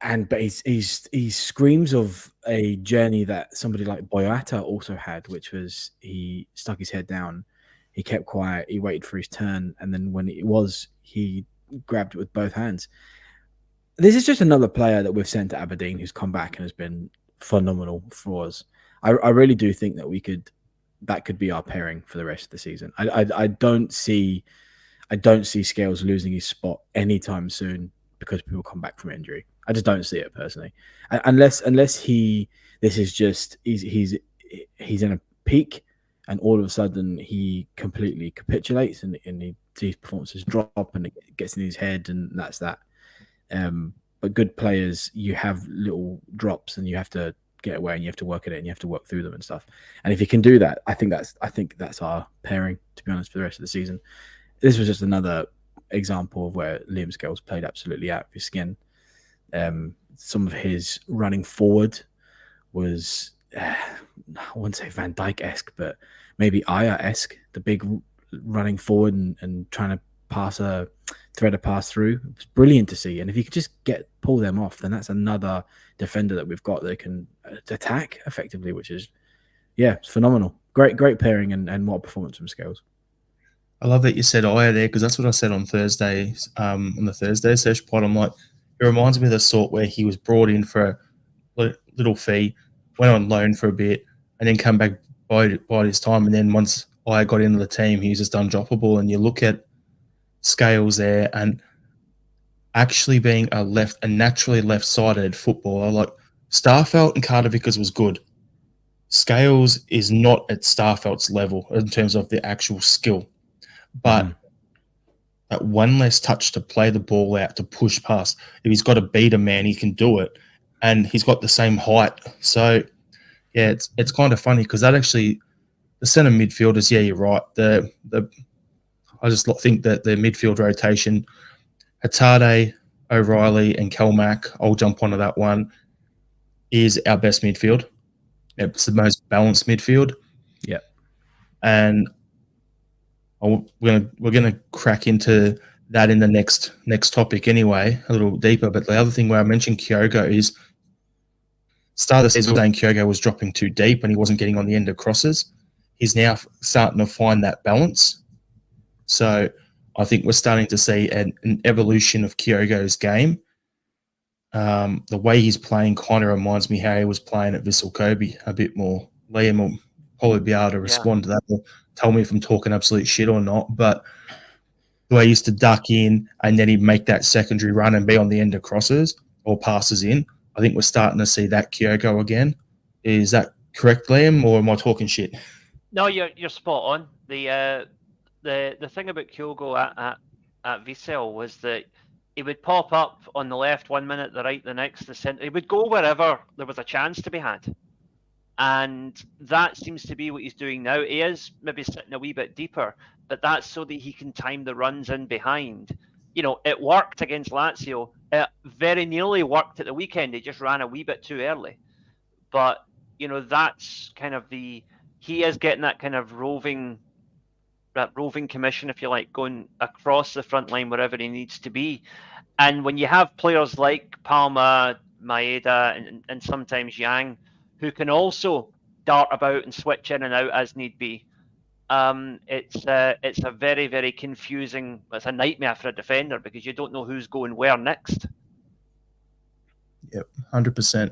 but he screams of a journey that somebody like Boyata also had, which was he stuck his head down, he kept quiet, he waited for his turn, and then when it was, he grabbed it with both hands. This is just another player that we've sent to Aberdeen who's come back and has been phenomenal for us. I really do think that that could be our pairing for the rest of the season. I don't see Scales losing his spot anytime soon because people come back from injury. I just don't see it personally, unless he's in a peak and all of a sudden he completely capitulates and his performances drop and it gets in his head and that's that. But good players, you have little drops and you have to get away and you have to work at it and you have to work through them and stuff. And if you can do that, I think that's our pairing, to be honest, for the rest of the season. This was just another example of where Liam Scales played absolutely out of his skin. Some of his running forward was, I wouldn't say Van Dijk-esque, but maybe Aya-esque, the big running forward and trying to thread a pass through. It was brilliant to see. And if you could just pull them off, then that's another defender that we've got that can attack effectively, which is, it's phenomenal. Great pairing and what a performance from Scales. I love that you said Aya there because that's what I said on Thursday, on the Thursday sesh pod. I'm like, it reminds me of the sort where he was brought in for a little fee, went on loan for a bit, and then come back by his time. And then once Aya got into the team, he was just undroppable. And you look at Scales there and actually being a naturally left-sided footballer, like Starfelt and Carter Vickers was good. Scales is not at Starfelt's level in terms of the actual skill. But that one less touch to play the ball out, to push past. If he's got to beat a man, he can do it. And he's got the same height. So, yeah, it's kind of funny because that actually, the centre midfielders, yeah, you're right. I just think that the midfield rotation, Hatade, O'Reilly, and Kelmack, I'll jump onto that one, is our best midfield. It's the most balanced midfield. Yeah. And we're gonna crack into that in the next topic anyway, a little deeper. But the other thing where I mentioned Kyogo is start of the season saying Kyogo was dropping too deep and he wasn't getting on the end of crosses. He's now starting to find that balance. So I think we're starting to see an evolution of Kyogo's game. The way he's playing kind of reminds me how he was playing at Vissel Kobe a bit more. Liam will probably be able to respond to that or tell me if I'm talking absolute shit or not. But the way he used to duck in and then he'd make that secondary run and be on the end of crosses or passes in, I think we're starting to see that Kyogo again. Is that correct, Liam, or am I talking shit? No, you're spot on. The thing about Kyogo at Vissel was that he would pop up on the left 1 minute, the right the next, the centre. He would go wherever there was a chance to be had. And that seems to be what he's doing now. He is maybe sitting a wee bit deeper, but that's so that he can time the runs in behind. You know, it worked against Lazio. It very nearly worked at the weekend. He just ran a wee bit too early. But, you know, that's kind of he is getting that kind of roving commission, if you like, going across the front line wherever he needs to be. And when you have players like Palma, Maeda, and sometimes Yang, who can also dart about and switch in and out as need be, it's a very, very confusing. It's a nightmare for a defender because you don't know who's going where next. Yep, 100%.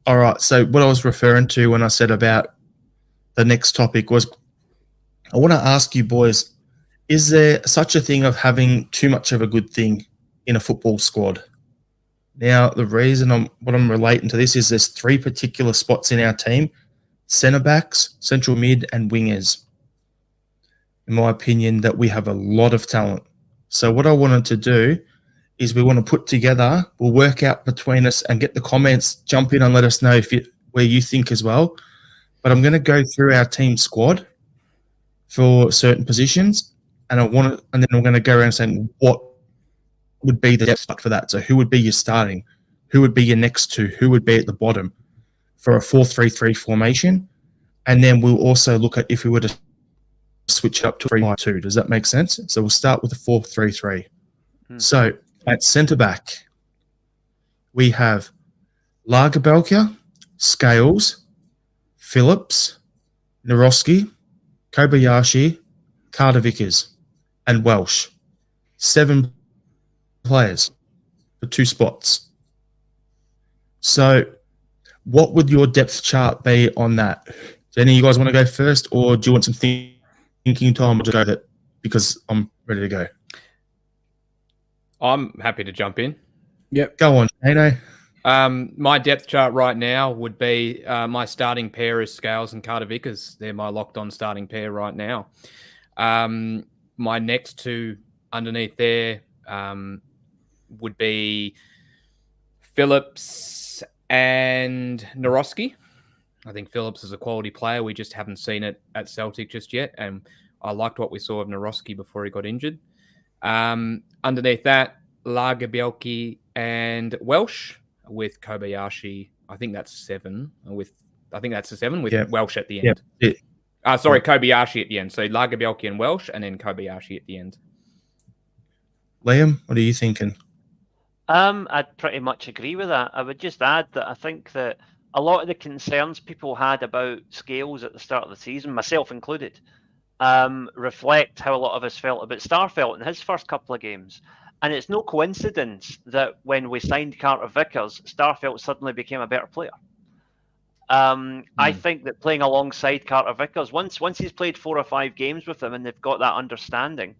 All right. So what I was referring to when I said about the next topic was, I want to ask you boys: is there such a thing of having too much of a good thing in a football squad? Now, the reason I'm relating to this is there's three particular spots in our team: centre backs, central mid, and wingers. In my opinion, that we have a lot of talent. So what I wanted to do is we want to put together, we'll work out between us and get the comments, jump in and let us know where you think as well. But I'm going to go through our team squad for certain positions, and then I'm going to go around saying what would be the depth for that. So who would be your starting? Who would be your next two? Who would be at the bottom for a 4-3-3 formation? And then we'll also look at if we were to switch it up to 3-5-2. Does that make sense? So we'll start with the 4-3-3. So at centre back, we have Lagerbelka, Scales, Phillips, Naroski, Kobayashi, Carter Vickers, and Welsh. 7 players for 2 spots. So, what would your depth chart be on that? Do any of you guys want to go first, or do you want some thinking time to go that because I'm ready to go? I'm happy to jump in. Yep. Go on, Shano. My depth chart right now would be my starting pair is Scales and Carter Vickers. They're my locked-on starting pair right now. My next 2 underneath there would be Phillips and Naroski. I think Phillips is a quality player. We just haven't seen it at Celtic just yet, and I liked what we saw of Naroski before he got injured. Underneath that, Lagerbielke and Welsh with Kobayashi. I think that's 7. I think that's a 7 with Welsh at the end. Kobayashi at the end. So Lagerbielke and Welsh, and then Kobayashi at the end. Liam, what are you thinking? I'd pretty much agree with that. I would just add that I think that a lot of the concerns people had about Scales at the start of the season, myself included, reflect how a lot of us felt about Starfelt in his first couple of games. And it's no coincidence that when we signed Carter Vickers, Starfelt suddenly became a better player. I think that playing alongside Carter Vickers, once he's played 4 or 5 games with him and they've got that understanding,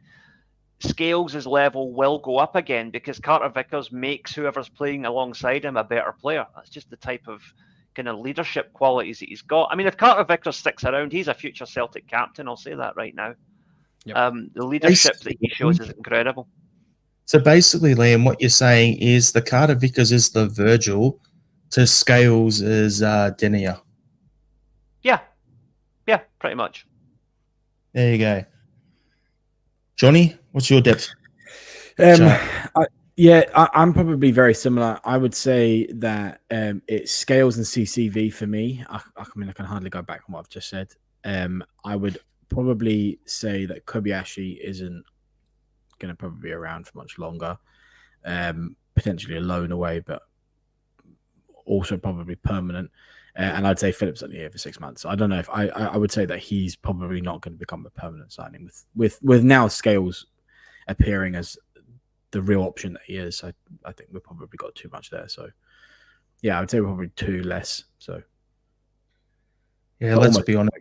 Scales' level will go up again because Carter Vickers makes whoever's playing alongside him a better player. That's just the type of kind of leadership qualities that he's got. I mean, if Carter Vickers sticks around, he's a future Celtic captain. I'll say that right now. Yep. The leadership that he shows is incredible. So basically, Liam, what you're saying is the Carter Vickers is the Virgil to Scales is Denier. Yeah, pretty much. There you go. Johnny, what's your depth? I'm probably very similar. I would say that it's Scales and CCV for me. I mean, I can hardly go back on what I've just said. I would probably say that Kobayashi isn't going to probably be around for much longer. Potentially a loan away, but also probably permanent. And I'd say Phillips only here for 6 months. I don't know if I would say that he's probably not going to become a permanent signing with now Scales appearing as the real option that he is. I think we've probably got too much there. So yeah, I would say we're probably 2 less. So yeah, let's be honest.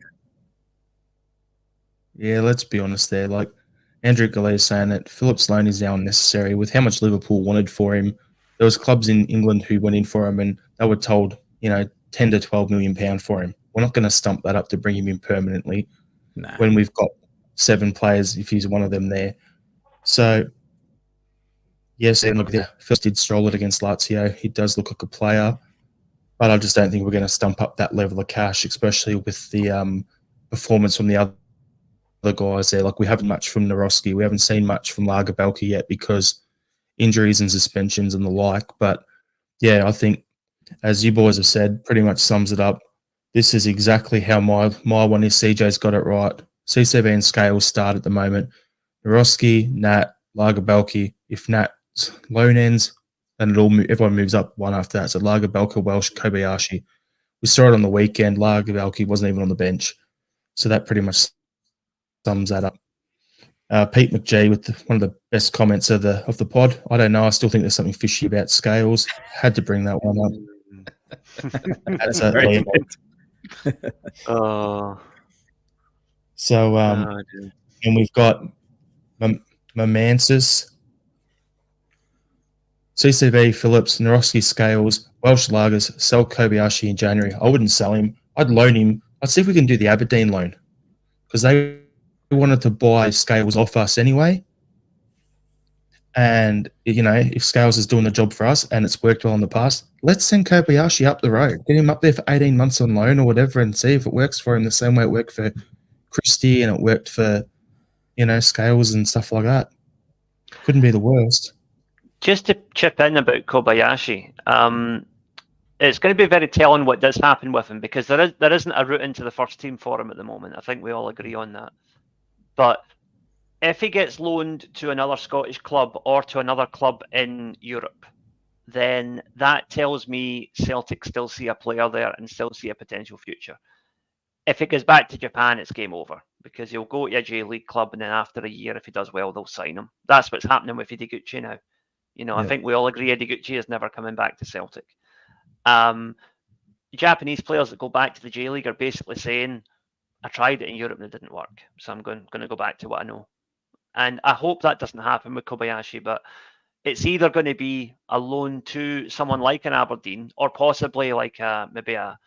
Yeah, let's be honest there. Like Andrew Gallet is saying that Phillips' loan is now unnecessary. With how much Liverpool wanted for him, there was clubs in England who went in for him and they were told, 10 to 12 million pound for him. We're not going to stump that up to bring him in permanently when we've got 7 players, if he's one of them there. So, yes, and look, first did stroll it against Lazio. He does look like a player, but I just don't think we're going to stump up that level of cash, especially with the performance from the other guys there. Like, we haven't much from Naroski. We haven't seen much from Lagerbielke yet because injuries and suspensions and the like. But, yeah, I think, as you boys have said, pretty much sums it up. This is exactly how my one is. CJ's got it right. CCV and Scales start at the moment. Naroski, Nat, Lagerbielke. If Nat's loan ends, then everyone moves up one after that. So Lagerbielke, Welsh, Kobayashi. We saw it on the weekend. Lagerbielke wasn't even on the bench. So that pretty much sums that up. Pete McGee with one of the best comments of the pod. I don't know. I still think there's something fishy about Scales. Had to bring that one up. That's very So, and we've got Mamansis, CCV, Phillips, Naroski, Scales, Welsh Lagers, sell Kobayashi in January. I wouldn't sell him. I'd loan him. I'd see if we can do the Aberdeen loan because they wanted to buy Scales off us anyway. And, if Scales is doing the job for us and it's worked well in the past, let's send Kobayashi up the road. Get him up there for 18 months on loan or whatever and see if it works for him the same way it worked for Christie and it worked for, Scales and stuff like that. Couldn't be the worst. Just to chip in about Kobayashi, it's going to be very telling what does happen with him because there isn't a route into the first team for him at the moment. I think we all agree on that. But if he gets loaned to another Scottish club or to another club in Europe, then that tells me Celtic still see a player there and still see a potential future. If it goes back to Japan, it's game over, because he'll go to a J-League club, and then after a year, if he does well, they'll sign him. That's what's happening with Ideguchi now. I think we all agree Ideguchi is never coming back to Celtic. Japanese players that go back to the J-League are basically saying, I tried it in Europe and it didn't work, so I'm going to go back to what I know. And I hope that doesn't happen with Kobayashi, but it's either going to be a loan to someone like an Aberdeen, or possibly like maybe a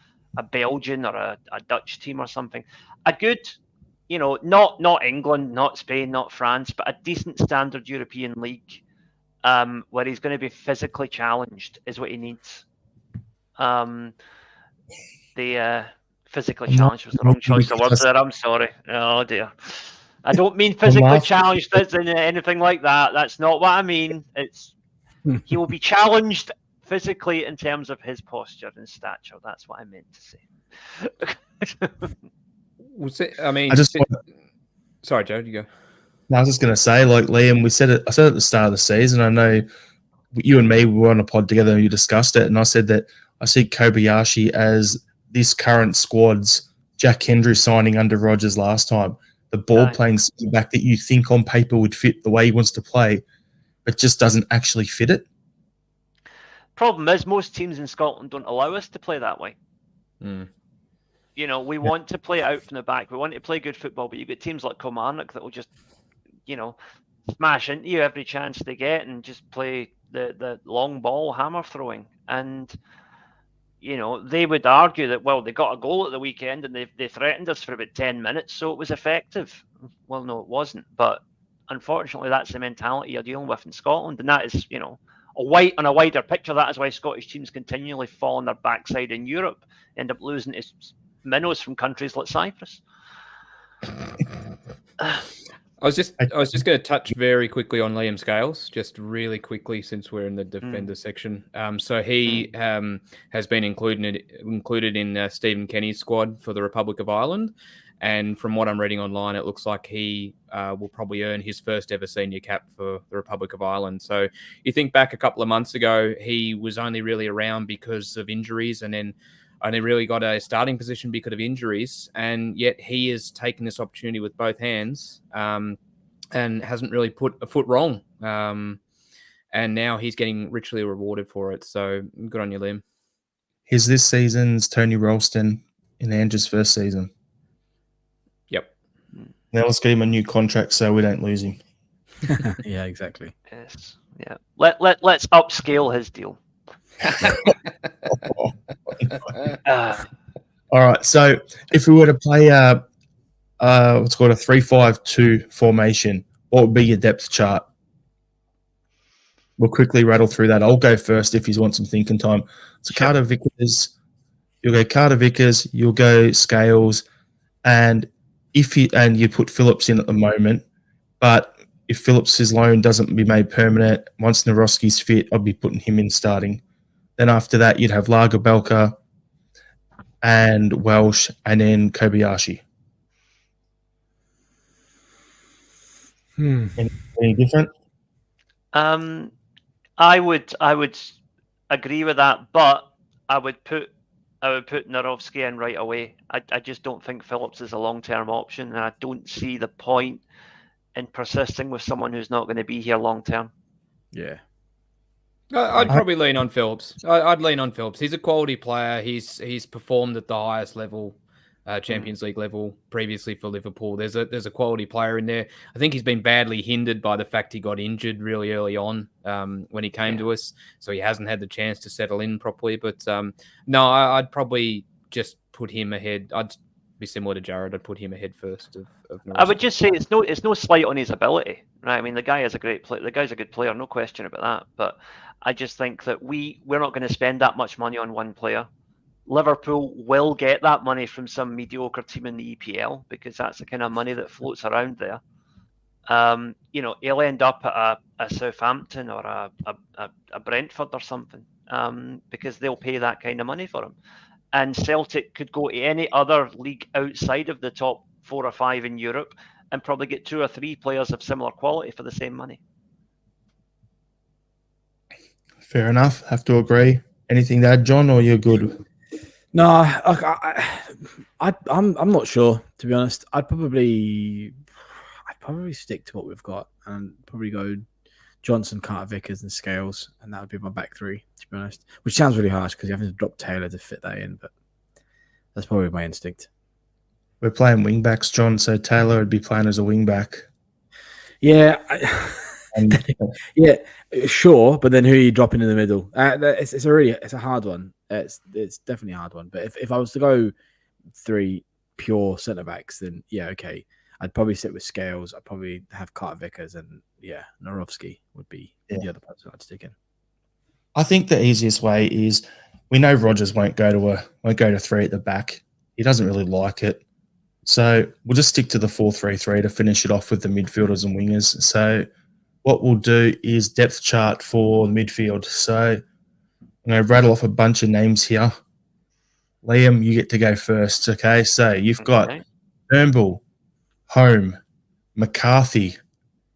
Belgian or a Dutch team or something. A good, not England, not Spain, not France, but a decent standard European league where he's going to be physically challenged is what he needs. The physically challenged was the wrong choice of words there. I'm sorry. Oh dear. I don't mean physically challenged as in anything like that. That's not what I mean. He will be challenged physically in terms of his posture and stature. That's what I meant to say. Sorry, Joe, you go. I was just going to say, like Liam, I said at the start of the season, I know you and me were on a pod together and you discussed it, and I said that I see Kobayashi as this current squad's Jack Hendry signing under Rodgers last time. The ball playing back that you think on paper would fit the way he wants to play, but just doesn't actually fit it. Problem is, most teams in Scotland don't allow us to play that way. We want to play out from the back. We want to play good football, but you get teams like Kilmarnock that will just, smash into you every chance they get and just play the long ball hammer throwing. And they would argue that, well, they got a goal at the weekend and they threatened us for about 10 minutes, so it was effective. Well, no, it wasn't. But unfortunately, that's the mentality you're dealing with in Scotland. And that is, on a wider picture, that is why Scottish teams continually fall on their backside in Europe, end up losing to minnows from countries like Cyprus. I was just going to touch very quickly on Liam Scales, just really quickly, since we're in the defender section. So he has been included in Stephen Kenny's squad for the Republic of Ireland, and from what I'm reading online, it looks like he will probably earn his first ever senior cap for the Republic of Ireland. So you think back a couple of months ago, he was only really around because of injuries, and then only really got a starting position because of injuries, and yet he has taken this opportunity with both hands and hasn't really put a foot wrong. And now he's getting richly rewarded for it. So good on you, Liam. He's this season's Tony Ralston in Andrew's first season. Yep. Now let's get him a new contract so we don't lose him. Yeah, exactly. Yes. Yeah. Let's upscale his deal. All right. So if we were to play what's called a 3-5-2 formation, what would be your depth chart? We'll quickly rattle through that. I'll go first if you want some thinking time. So sure. Carter Vickers, you'll go Carter Vickers, you'll go Scales, and you put Phillips in at the moment, but if Phillips' loan doesn't be made permanent, once Nawrocki's fit, I'd be putting him in starting. Then after that, you'd have Lagerbelka and Welsh, and then Kobayashi. Any different? I would agree with that, but I would put Nawrocki in right away. I just don't think Phillips is a long-term option, and I don't see the point in persisting with someone who's not going to be here long-term. Yeah. I'd probably lean on Phillips. I'd lean on Phillips. He's a quality player. He's performed at the highest level, Champions League level, previously for Liverpool. There's a quality player in there. I think he's been badly hindered by the fact he got injured really early on when he came to us, so he hasn't had the chance to settle in properly. But no, I'd probably just put him ahead. I'd be similar to Jared. I'd put him ahead first of I would just say it's no slight on his ability, right? I mean, the guy is a great player. The guy's a good player, no question about that. But I just think that we're not going to spend that much money on one player. Liverpool will get that money from some mediocre team in the EPL because that's the kind of money that floats around there. He'll end up at a Southampton or a Brentford or something because they'll pay that kind of money for him. And Celtic could go to any other league outside of the top 4 or 5 in Europe and probably get 2 or 3 players of similar quality for the same money. Fair enough. Have to agree. Anything to add, John, or you're good? No, I'm not sure, to be honest. I'd probably stick to what we've got and probably go Johnson, Carter, Vickers, and Scales, and that would be my back three, to be honest. Which sounds really harsh because you have to drop Taylor to fit that in, but that's probably my instinct. We're playing wing backs, John, so Taylor would be playing as a wing back. Yeah, And yeah, sure. But then who are you dropping in the middle? It's a hard one. It's definitely a hard one. But if I was to go 3 pure centre backs, then yeah, okay. I'd probably sit with Scales. I'd probably have Carter Vickers, and yeah, Narovsky would be the other person I'd stick in. I think the easiest way is we know Rogers won't go to 3 at the back. He doesn't really like it. So we'll just stick to the 4-3-3 to finish it off with the midfielders and wingers. So what we'll do is depth chart for the midfield. So I'm going to rattle off a bunch of names here. Liam, you get to go first, okay? So you've got Turnbull, Home, McCarthy,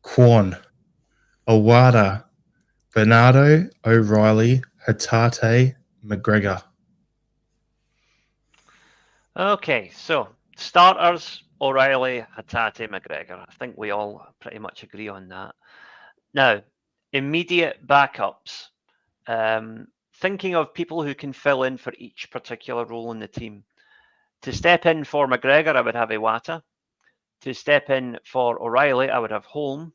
Quan, Owada, Bernardo, O'Reilly, Hatate, McGregor. Okay, so starters, O'Reilly, Hatate, McGregor. I think we all pretty much agree on that. Now, immediate backups. Thinking of people who can fill in for each particular role in the team. To step in for McGregor, I would have Iwata. To step in for O'Reilly, I would have Holm.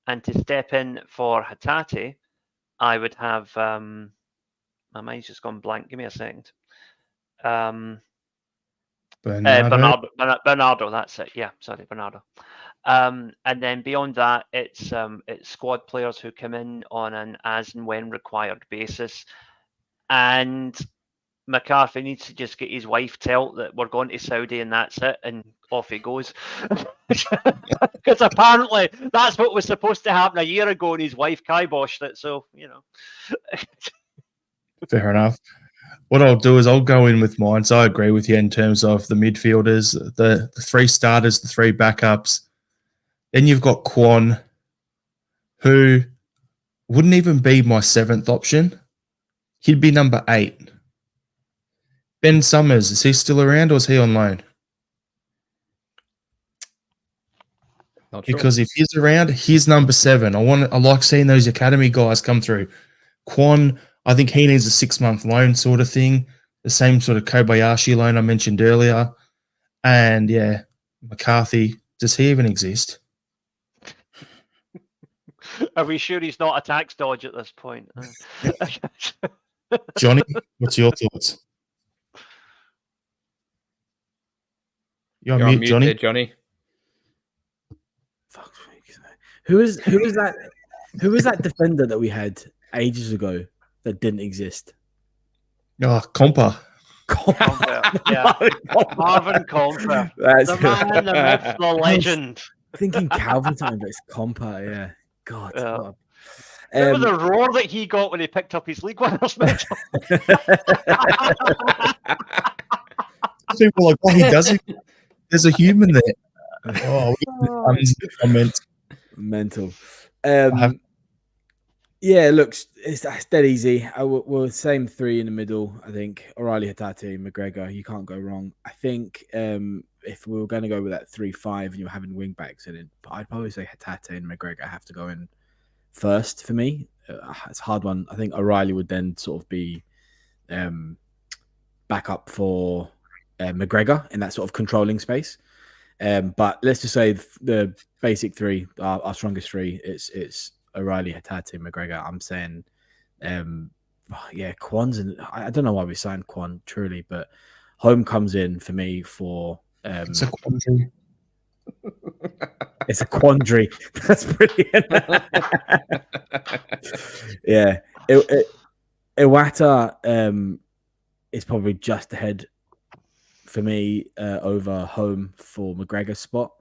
And to step in for Hatate, I would have... my mind's just gone blank. Give me a second. Bernardo, that's it. Yeah, sorry, Bernardo. And then beyond that, it's squad players who come in on an as and when required basis. And McCarthy needs to just get his wife tell that we're going to Saudi and that's it, and off he goes. Because apparently that's what was supposed to happen a year ago, and his wife kiboshed it. So, you know. Fair enough. What I'll do is I'll go in with mine. So I agree with you in terms of the midfielders, the 3 starters, the 3 backups. Then you've got Quan, who wouldn't even be my 7th option. He'd be number 8. Ben Summers, is he still around or is he on loan? Not sure. Because if he's around, he's number 7. I like seeing those academy guys come through. Quan, I think he needs a 6-month loan sort of thing. The same sort of Kobayashi loan I mentioned earlier. And yeah, McCarthy, does he even exist? Are we sure he's not a tax dodge at this point? Johnny, what's your thoughts? You're on mute, Johnny. There, Johnny. Who is that? Who was that defender that we had ages ago that didn't exist? Oh, Compa. Yeah. Marvin Compa. The man, the myth, the legend. Thinking Calvin time, but it's Compa, yeah. God. Yeah. Remember the roar that he got when he picked up his league winners medal? People are like, oh, he does it. There's a human there. Oh, comments. Mental. Yeah, look, it's dead easy. We're the same 3 in the middle, I think. O'Reilly, Hatate, McGregor. You can't go wrong. I think if we were going to go with that 3-5 and you're having wing backs in it, I'd probably say Hatate and McGregor have to go in first for me. It's a hard one. I think O'Reilly would then sort of be backup for McGregor in that sort of controlling space. But let's just say the basic 3, our strongest 3, it's O'Reilly, Hatate, McGregor. I'm saying, Quan's in. I don't know why we signed Quan truly, but Home comes in for me for. It's a quandary. It's a quandary. That's brilliant. Yeah, Iwata is probably just ahead for me over Home for McGregor's spot.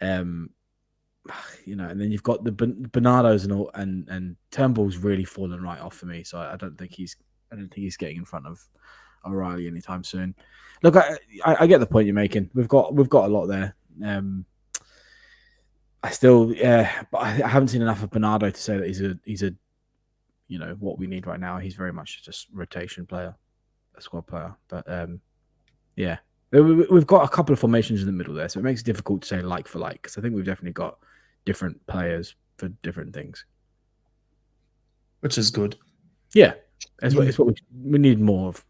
You know, and then you've got the Bernardos and all, and Turnbull's really fallen right off for me. So I don't think he's getting in front of O'Reilly anytime soon. Look, I get the point you're making. We've got a lot there. I still, but I haven't seen enough of Bernardo to say that he's a what we need right now. He's very much just rotation player, a squad player. But yeah, we've got a couple of formations in the middle there, so it makes it difficult to say like for like, because I think we've definitely got different players for different things, which is good. Yeah, it's what we need more of.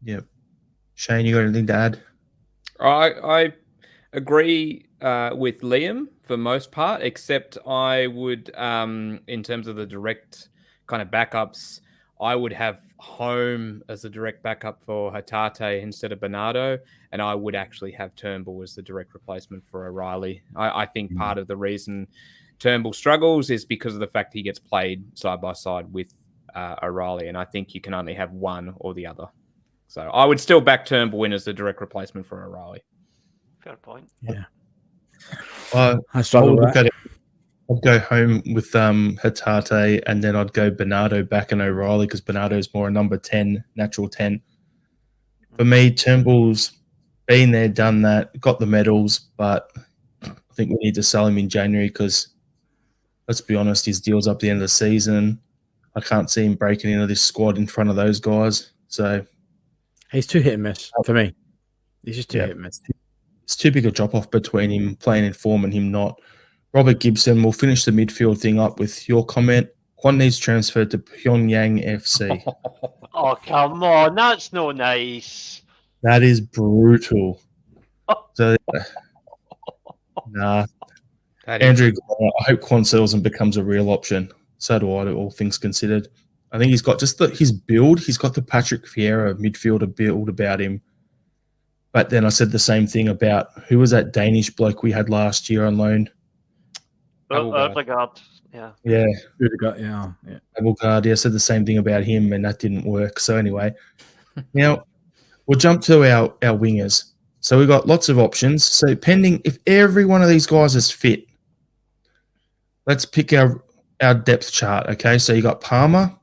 Yep. Shane, you got anything to add? I agree with Liam for most part, except I would, in terms of the direct kind of backups, I would have Home as a direct backup for Hatate instead of Bernardo, and I would actually have Turnbull as the direct replacement for O'Reilly. I think part of the reason Turnbull struggles is because of the fact he gets played side by side with O'Reilly, and I think you can only have one or the other. So I would still back Turnbull in as the direct replacement for O'Reilly. Fair point. Yeah. I struggle with that. I'd go Home with Hatate, and then I'd go Bernardo back and O'Reilly, because Bernardo's more a number 10, natural 10. For me, Turnbull's been there, done that, got the medals, but I think we need to sell him in January because, let's be honest, his deal's up at the end of the season. I can't see him breaking into this squad in front of those guys. So he's too hit and miss for me. He's just too hit and miss. It's too big a drop-off between him playing in form and him not. Robert Gibson will finish the midfield thing up with your comment. Quan needs transferred to Pyongyang FC. Oh, come on. That's no nice. That is brutal. So, nah. Andrew, I hope Quan sells and becomes a real option. So do I, all things considered. I think he's got just his build. He's got the Patrick Vieira midfielder build about him. But then I said the same thing about, who was that Danish bloke we had last year on loan? Odegaard. Yeah. Odegaard, yeah. Angeball, I said the same thing about him, and that didn't work. So anyway, now we'll jump to our wingers. So we've got lots of options. So pending, if every one of these guys is fit, let's pick our depth chart, okay? So you got Palmer,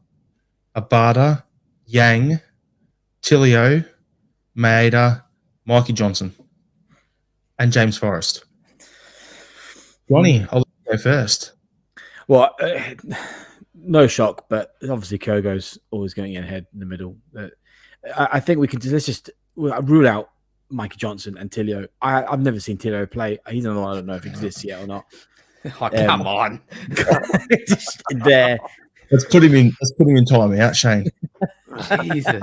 Abada, Yang, Tilio, Maeda, Mikey Johnson, and James Forrest. Johnny, I'll let you go first. Well, no shock, but obviously Kyogo's always going to get ahead in the middle. I think we can just rule out Mikey Johnson and Tilio. I've never seen Tilio play. He's another one I don't know if he exists yet or not. Oh, come on. Just there. Let's put him in time out, Shane. Jesus.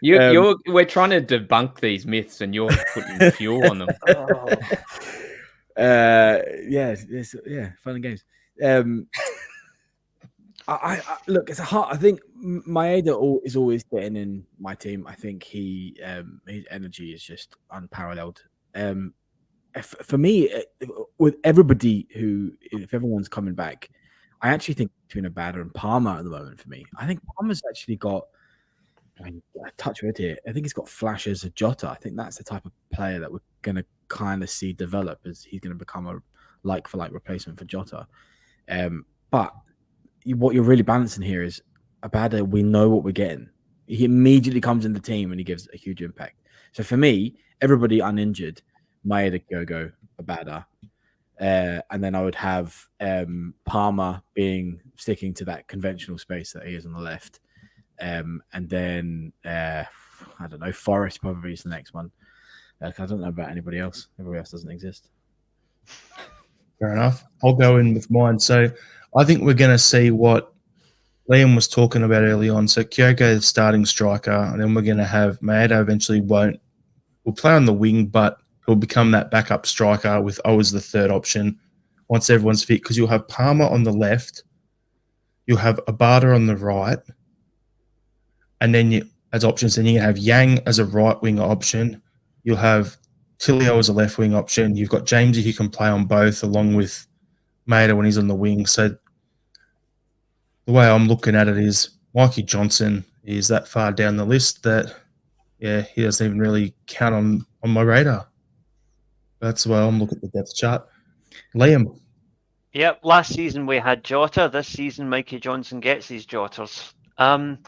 We're trying to debunk these myths and you're putting fuel on them. Fun and games. I look, it's a hard. I think Maeda is always getting in my team. I think his energy is just unparalleled. For me, with everybody if everyone's coming back, I actually think between Abada and Palmer at the moment for me. I think Palmer's actually got, I touch wood here, I think he's got flashes of Jota. I think that's the type of player that we're going to kind of see develop as he's going to become a like-for-like replacement for Jota. But what you're really balancing here is Abada, we know what we're getting. He immediately comes in the team and he gives a huge impact. So for me, everybody uninjured, Maeda, Kyogo, Abada. And then I would have Palmer sticking to that conventional space that he is on the left. And then, I don't know, Forrest probably is the next one. I don't know about anybody else. Everybody else doesn't exist. Fair enough. I'll go in with mine. So I think we're going to see what Liam was talking about early on. So Kyogo, the starting striker, and then we're going to have Maeda eventually will play on the wing, but he'll become that backup striker with always the third option once everyone's fit, because you'll have Palmer on the left, you'll have Abada on the right, and then as options, then you have Yang as a right wing option, you'll have Tilio as a left wing option, you've got Jamesy who can play on both along with Maeda when he's on the wing. So the way I'm looking at it is Mikey Johnson is that far down the list that, he doesn't even really count on my radar. That's why I'm looking at the depth chart. Liam. Yep, last season we had Jota. This season Mikey Johnson gets these Jotters. I've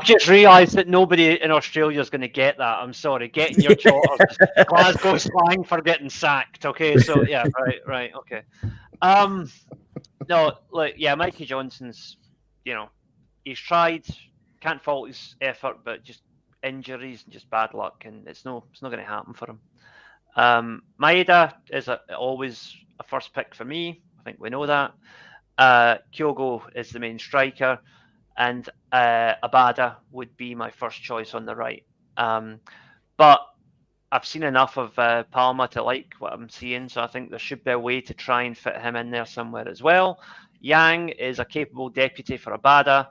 just realised that nobody in Australia is going to get that. I'm sorry. Getting your Jotters. Glasgow slang for getting sacked. Okay, so yeah, right, okay. No, like, yeah, Mikey Johnson's, he's tried, can't fault his effort, but just injuries and just bad luck, and it's not going to happen for him. Maeda is always a first pick for me. I think we know that. Kyogo is the main striker, and Abada would be my first choice on the right. But I've seen enough of Palma to like what I'm seeing, so I think there should be a way to try and fit him in there somewhere as well. Yang is a capable deputy for Abada,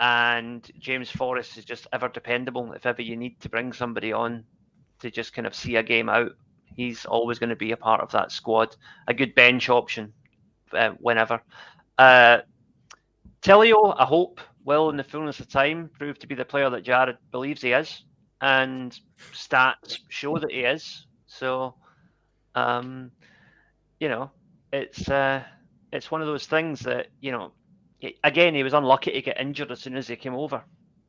and James Forrest is just ever dependable. If ever you need to bring somebody on to just kind of see a game out, he's always going to be a part of that squad. A good bench option whenever. Tillio, I hope, will in the fullness of time prove to be the player that Jared believes he is, and stats show that he is. So, it's one of those things that, again, he was unlucky to get injured as soon as he came over,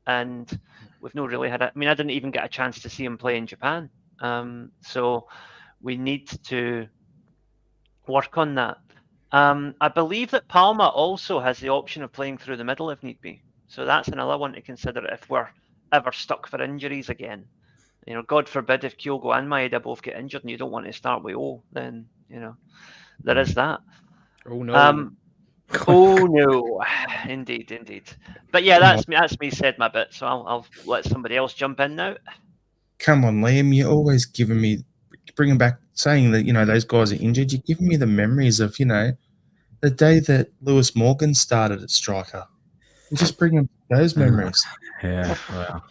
and we've not really had I didn't even get a chance to see him play in Japan. So we need to work on that. I believe that Palma also has the option of playing through the middle if need be. So that's another one to consider if we're ever stuck for injuries again. God forbid if Kyogo and Maeda both get injured and you don't want to start with O, then, there is that. Oh, no. Oh, no. Indeed. But yeah, that's me said my bit, so I'll let somebody else jump in now. Come on, Liam, you're always giving me, bringing back, saying that, those guys are injured. You're giving me the memories of, the day that Lewis Morgan started at striker. You're just bringing those memories. Yeah, well.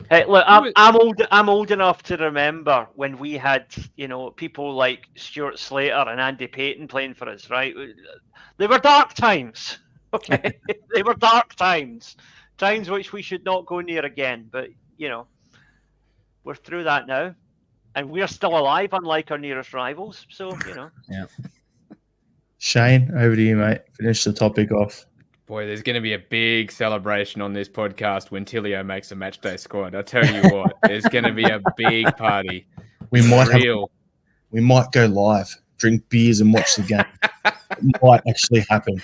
Hey, look, I'm old enough to remember when we had, people like Stuart Slater and Andy Payton playing for us, right? They were dark times, okay? They were dark times which we should not go near again. But, we're through that now, and we're still alive, unlike our nearest rivals. So, Yeah. Shane, over to you, mate. Finish the topic off. Boy, there's going to be a big celebration on this podcast when Tillio makes a matchday squad. I tell you what, there's going to be a big party. We might go live, drink beers, and watch the game. It might actually happen.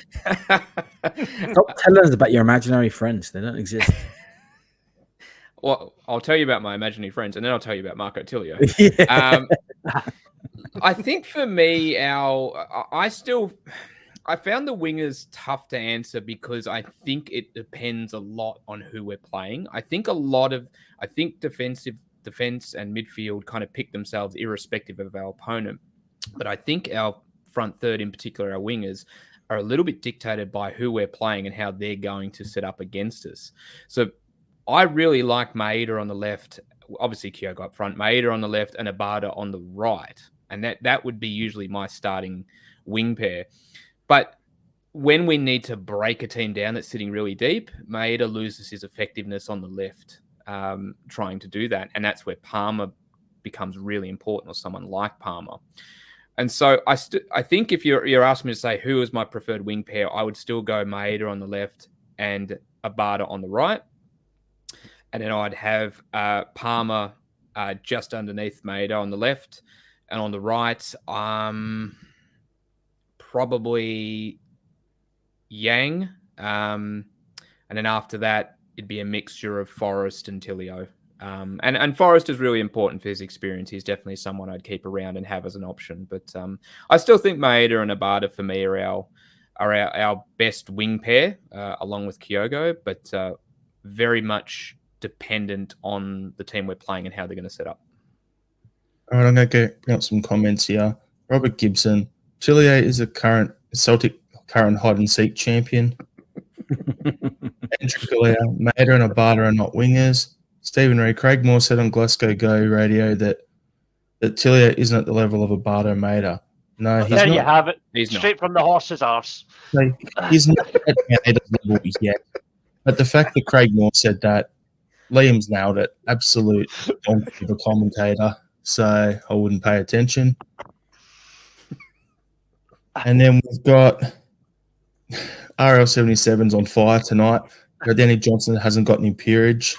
Stop telling us about your imaginary friends. They don't exist. Well, I'll tell you about my imaginary friends, and then I'll tell you about Marco Tillio. Yeah. I think for me, I found the wingers tough to answer because I think it depends a lot on who we're playing. I think defense and midfield kind of pick themselves irrespective of our opponent. But I think our front third, in particular, our wingers, are a little bit dictated by who we're playing and how they're going to set up against us. So I really like Maeda on the left, obviously Kyogo up front, Maeda on the left and Abada on the right. And that would be usually my starting wing pair. But when we need to break a team down that's sitting really deep, Maeda loses his effectiveness on the left trying to do that. And that's where Palmer becomes really important, or someone like Palmer. And so I think if you're asking me to say who is my preferred wing pair, I would still go Maeda on the left and Abada on the right. And then I'd have Palmer just underneath Maeda on the left. And on the right, probably Yang. And then after that, it'd be a mixture of Forrest and Tillio. And Forrest is really important for his experience. He's definitely someone I'd keep around and have as an option. But I still think Maeda and Abada for me are our best wing pair, along with Kyogo, but very much dependent on the team we're playing and how they're going to set up. All right, I'm going to bring up some comments here. Robert Gibson, Tillio is a Celtic current hide-and-seek champion. Andrew Galea, Maeda and Abada are not wingers. Stephen Reed, Craig Moore said on Glasgow Go radio that Tillio isn't at the level of Abada and Maeda. No, he's there not. You have it. He's straight from the horse's arse. He's not at Maeda's level yet. But the fact that Craig Moore said that, Liam's nailed it. Absolute donkey of a commentator. So I wouldn't pay attention. And then we've got RL77's on fire tonight. Danny Johnson hasn't got any peerage.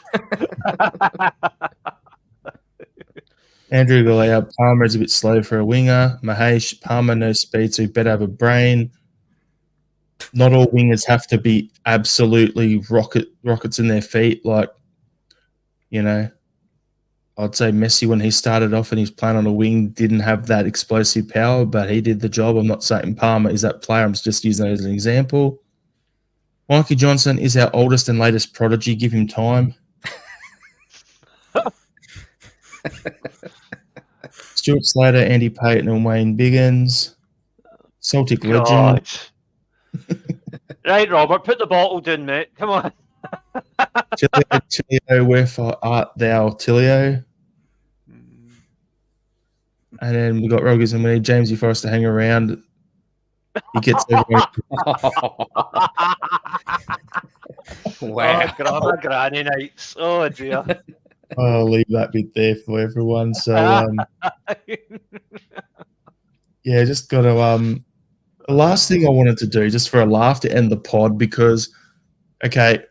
Andrew Galea, Palmer is a bit slow for a winger. Mahesh, Palmer no speed, so you better have a brain. Not all wingers have to be absolutely rockets in their feet. Like, you know, I'd say Messi, when he started off and he's playing on a wing, didn't have that explosive power, but he did the job. I'm not saying Palmer is that player. I'm just using it as an example. Mikey Johnson is our oldest and latest prodigy. Give him time. Stuart Slater, Andy Payton, and Wayne Biggins. Celtic legend. Right, Robert, put the bottle down, mate. Come on. Tilio, wherefore art thou, Tilio? And then we got Rogers, and we need Jamesy Forrest to hang around. He gets everyone. Wow. Oh, granny nights. Oh, dear. I'll leave that bit there for everyone. So, yeah, just got to. The last thing I wanted to do, just for a laugh to end the pod, because, okay,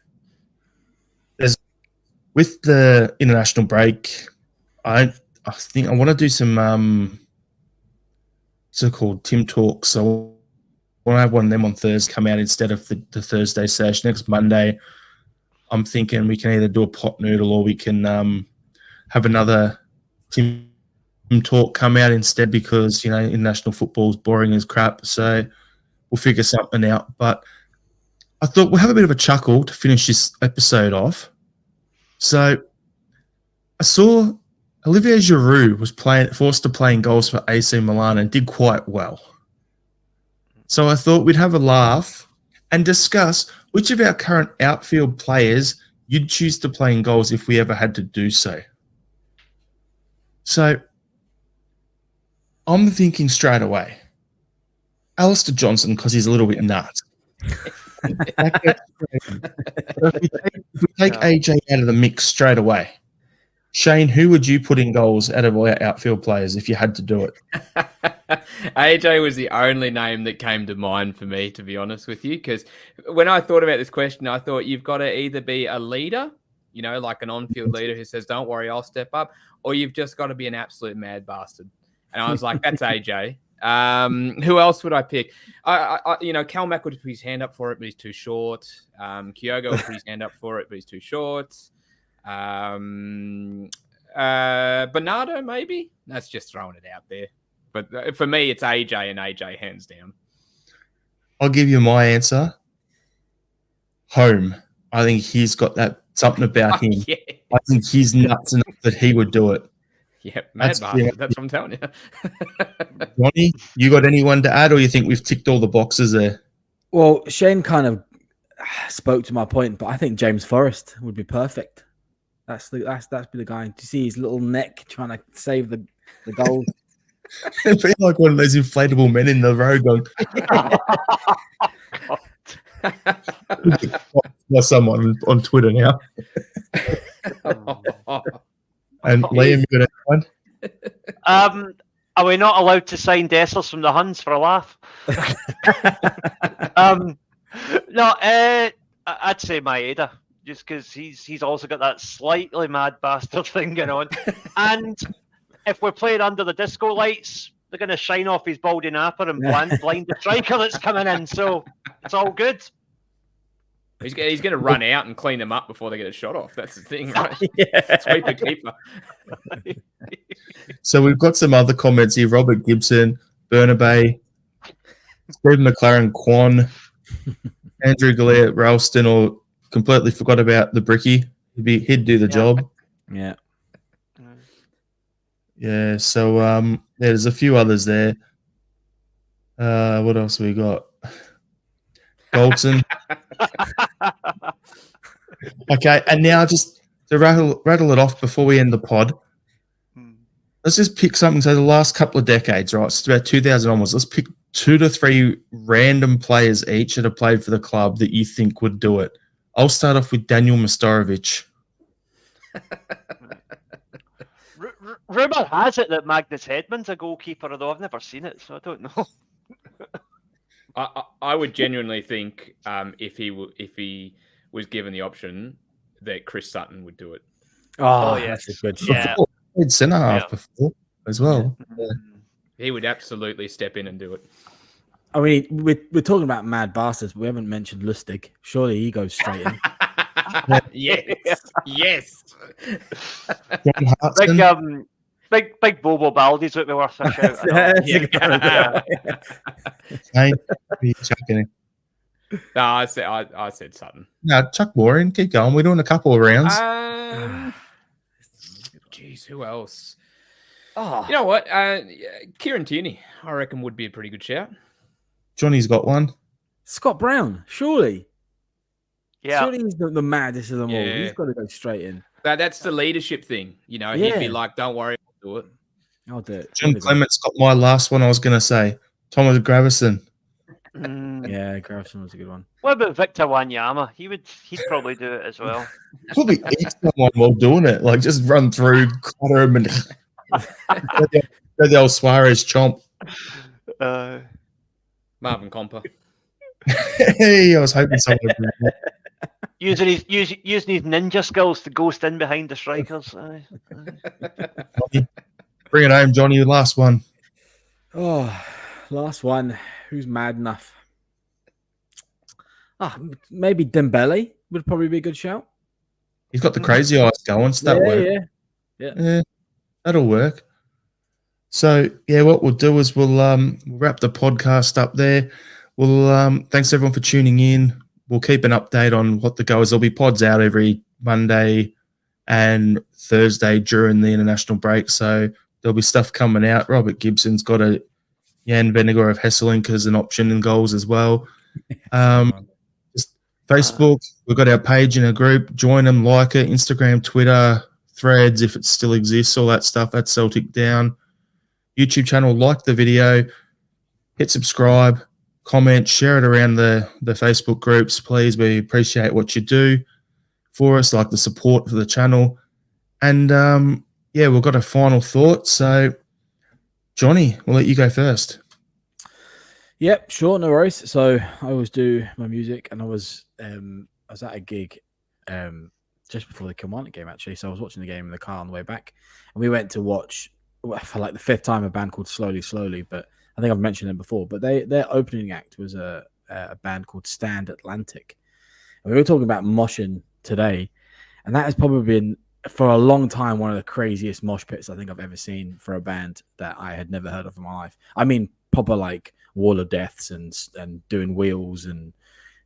with the international break, I think I want to do some so-called Tim Talks. So I want to have one of them on Thursday come out instead of the Thursday session. Next Monday, I'm thinking we can either do a pot noodle or we can have another Tim Talk come out instead, because, you know, international football is boring as crap. So we'll figure something out. But I thought we'll have a bit of a chuckle to finish this episode off. So I saw Olivier Giroud was forced to play in goals for AC Milan and did quite well. So I thought we'd have a laugh and discuss which of our current outfield players you'd choose to play in goals if we ever had to do so. So I'm thinking straight away, Alistair Johnson, because he's a little bit nuts. If we take AJ out of the mix straight away, Shane, who would you put in goals out of our outfield players if you had to do it? AJ was the only name that came to mind for me, to be honest with you, because when I thought about this question, I thought you've got to either be a leader, you know, like an on-field leader who says, don't worry, I'll step up, or you've just got to be an absolute mad bastard. And I was like, that's AJ. Who else would I pick? Cal Mack would put his hand up for it, but he's too short. Kyogo would put his hand up for it, but he's too short. Bernardo, maybe? That's just throwing it out there. But for me, it's AJ and AJ, hands down. I'll give you my answer. Home. I think he's got that something about him. Yeah. I think he's nuts enough that he would do it. Yeah, mad bastard. That's what I'm telling you. Ronnie, you got anyone to add, or you think we've ticked all the boxes there? Well, Shane kind of spoke to my point, but I think James Forrest would be perfect. That's be the guy. Do you see his little neck trying to save the goal? It'd be like one of those inflatable men in the road going. Someone on Twitter now. And Liam, you got anyone? Are we not allowed to sign Dessers from the Huns for a laugh? No, I'd say Maeda, just because he's also got that slightly mad bastard thing going on. And if we're playing under the disco lights, they're going to shine off his baldy napper and blind the striker that's coming in. So it's all good. He's going to run out and clean them up before they get a shot off. That's the thing, right? Yeah. Sweep the keeper. So we've got some other comments here. Robert Gibson, Burnaby, Stephen McLaren, Quan, Andrew Galea, Ralston, or completely forgot about the Bricky. He'd do the job. Yeah. Yeah, so there's a few others there. What else we got? Goldson. Okay, and now just to rattle it off before we end the pod, let's just pick something. So the last couple of decades, right? It's about 2000 onwards. Let's pick 2 to 3 random players each that have played for the club that you think would do it. I'll start off with Daniel Mostorovic. Rumour has it that Magnus Hedman's a goalkeeper, although I've never seen it, so I don't know. I would genuinely think if he was given the option that Chris Sutton would do it. Oh, yeah, that's a good shot. Yeah. played centre half before as well. Yeah. He would absolutely step in and do it. I mean, we're talking about mad bastards, but we haven't mentioned Lustig. Surely he goes straight in. Yes. John Hartson. Big Bobo Baldi's would be worth a shout. Hey, you chucking him? No, I said Sutton. No, Chuck Moore in. Keep going. We're doing a couple of rounds. Jeez, who else? Oh, You know what? Kieran Tierney, I reckon, would be a pretty good shout. Johnny's got one. Scott Brown, surely. Yeah. Surely he's the maddest of them all. Yeah. He's got to go straight in. That's the leadership thing. You know, he'd be like, don't worry, I'll do it. I'll do it. John Clement's got my last one I was going to say. Thomas Gravison. Yeah, Gravison was a good one. What about Victor Wanyama? He'd probably do it as well. Probably eat someone while doing it. Like, just run through, clutter him, and go the old Suarez chomp. Marvin Comper. Hey, I was hoping someone would do that. Using his ninja skills to ghost in behind the strikers. Bring it home, Johnny. Last one. Oh, last one. Who's mad enough? Maybe Dembele would probably be a good shout. He's got the crazy eyes going, so that works. Yeah. That'll work. So what we'll do is we'll wrap the podcast up there. We'll thanks everyone for tuning in. We'll keep an update on what the goes. There'll be pods out every Monday and Thursday during the international break. So there'll be stuff coming out. Robert Gibson's got a Jan Vennegoor of Hesselink as an option in goals as well. Just Facebook, we've got our page in a group. Join them, like it. Instagram, Twitter, Threads, if it still exists, all that stuff at Celtic Down. YouTube channel, like the video, hit subscribe, comment, share it around the Facebook groups, please. We appreciate what you do for us, like the support for the channel. And we've got a final thought. So, Johnny, we'll let you go first. Yep, sure, no worries. So I always do my music, and I was at a gig just before the Kilmarnock game, actually. So I was watching the game in the car on the way back, and we went to watch for like the fifth time a band called Slowly, but I think I've mentioned them before. But their opening act was a band called Stand Atlantic, and we were talking about moshing today, and that has probably been for a long time one of the craziest mosh pits I think I've ever seen for a band that I had never heard of in my life. I mean, proper like wall of deaths and doing wheels, and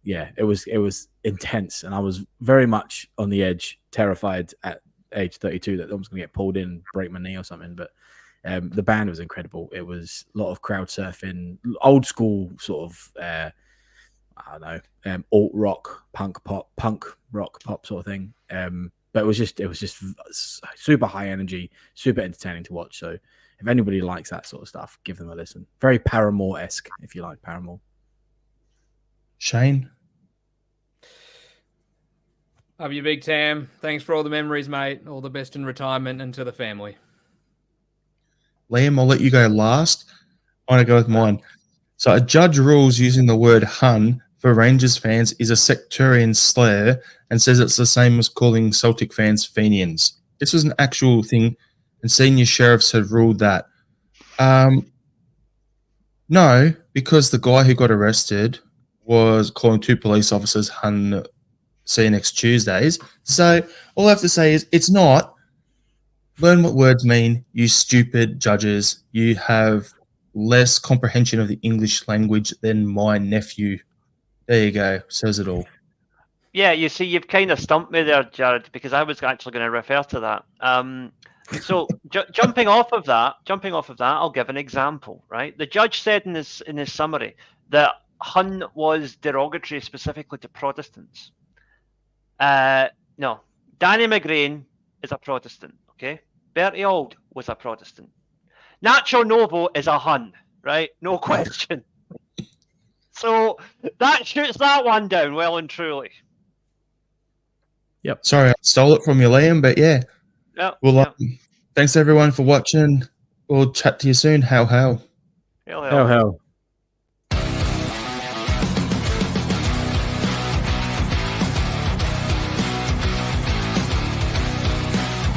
it was intense, and I was very much on the edge, terrified at age 32 that I was going to get pulled in, break my knee or something. But the band was incredible. It was a lot of crowd surfing, old school sort of alt rock, punk rock pop sort of thing. But it was just super high energy, super entertaining to watch. So if anybody likes that sort of stuff, give them a listen. Very Paramore-esque, if you like Paramore. Shane? Love you, Big Tam. Thanks for all the memories, mate. All the best in retirement and to the family. Liam, I'll let you go last. I'm going to go with mine. So a judge rules using the word Hun for Rangers fans is a sectarian slur and says it's the same as calling Celtic fans Fenians. This was an actual thing, and senior sheriffs have ruled that. No, because the guy who got arrested was calling two police officers Hun. See you next Tuesdays. So all I have to say is it's not. Learn what words mean, you stupid judges. You have less comprehension of the English language than my nephew. There you go. Says it all. Yeah, you see, you've kind of stumped me there, Jared, because I was actually going to refer to that. So jumping off of that, I'll give an example. Right, the judge said in his summary that Hun was derogatory specifically to Protestants. No, Danny McGrain is a Protestant. Okay, Bertie Auld was a Protestant. Nacho Novo is a Hun, right? No question. So that shoots that one down well and truly. Yep. Sorry, I stole it from you, Liam, but yeah. Yep. Well, thanks everyone for watching. We'll chat to you soon. How. Hell.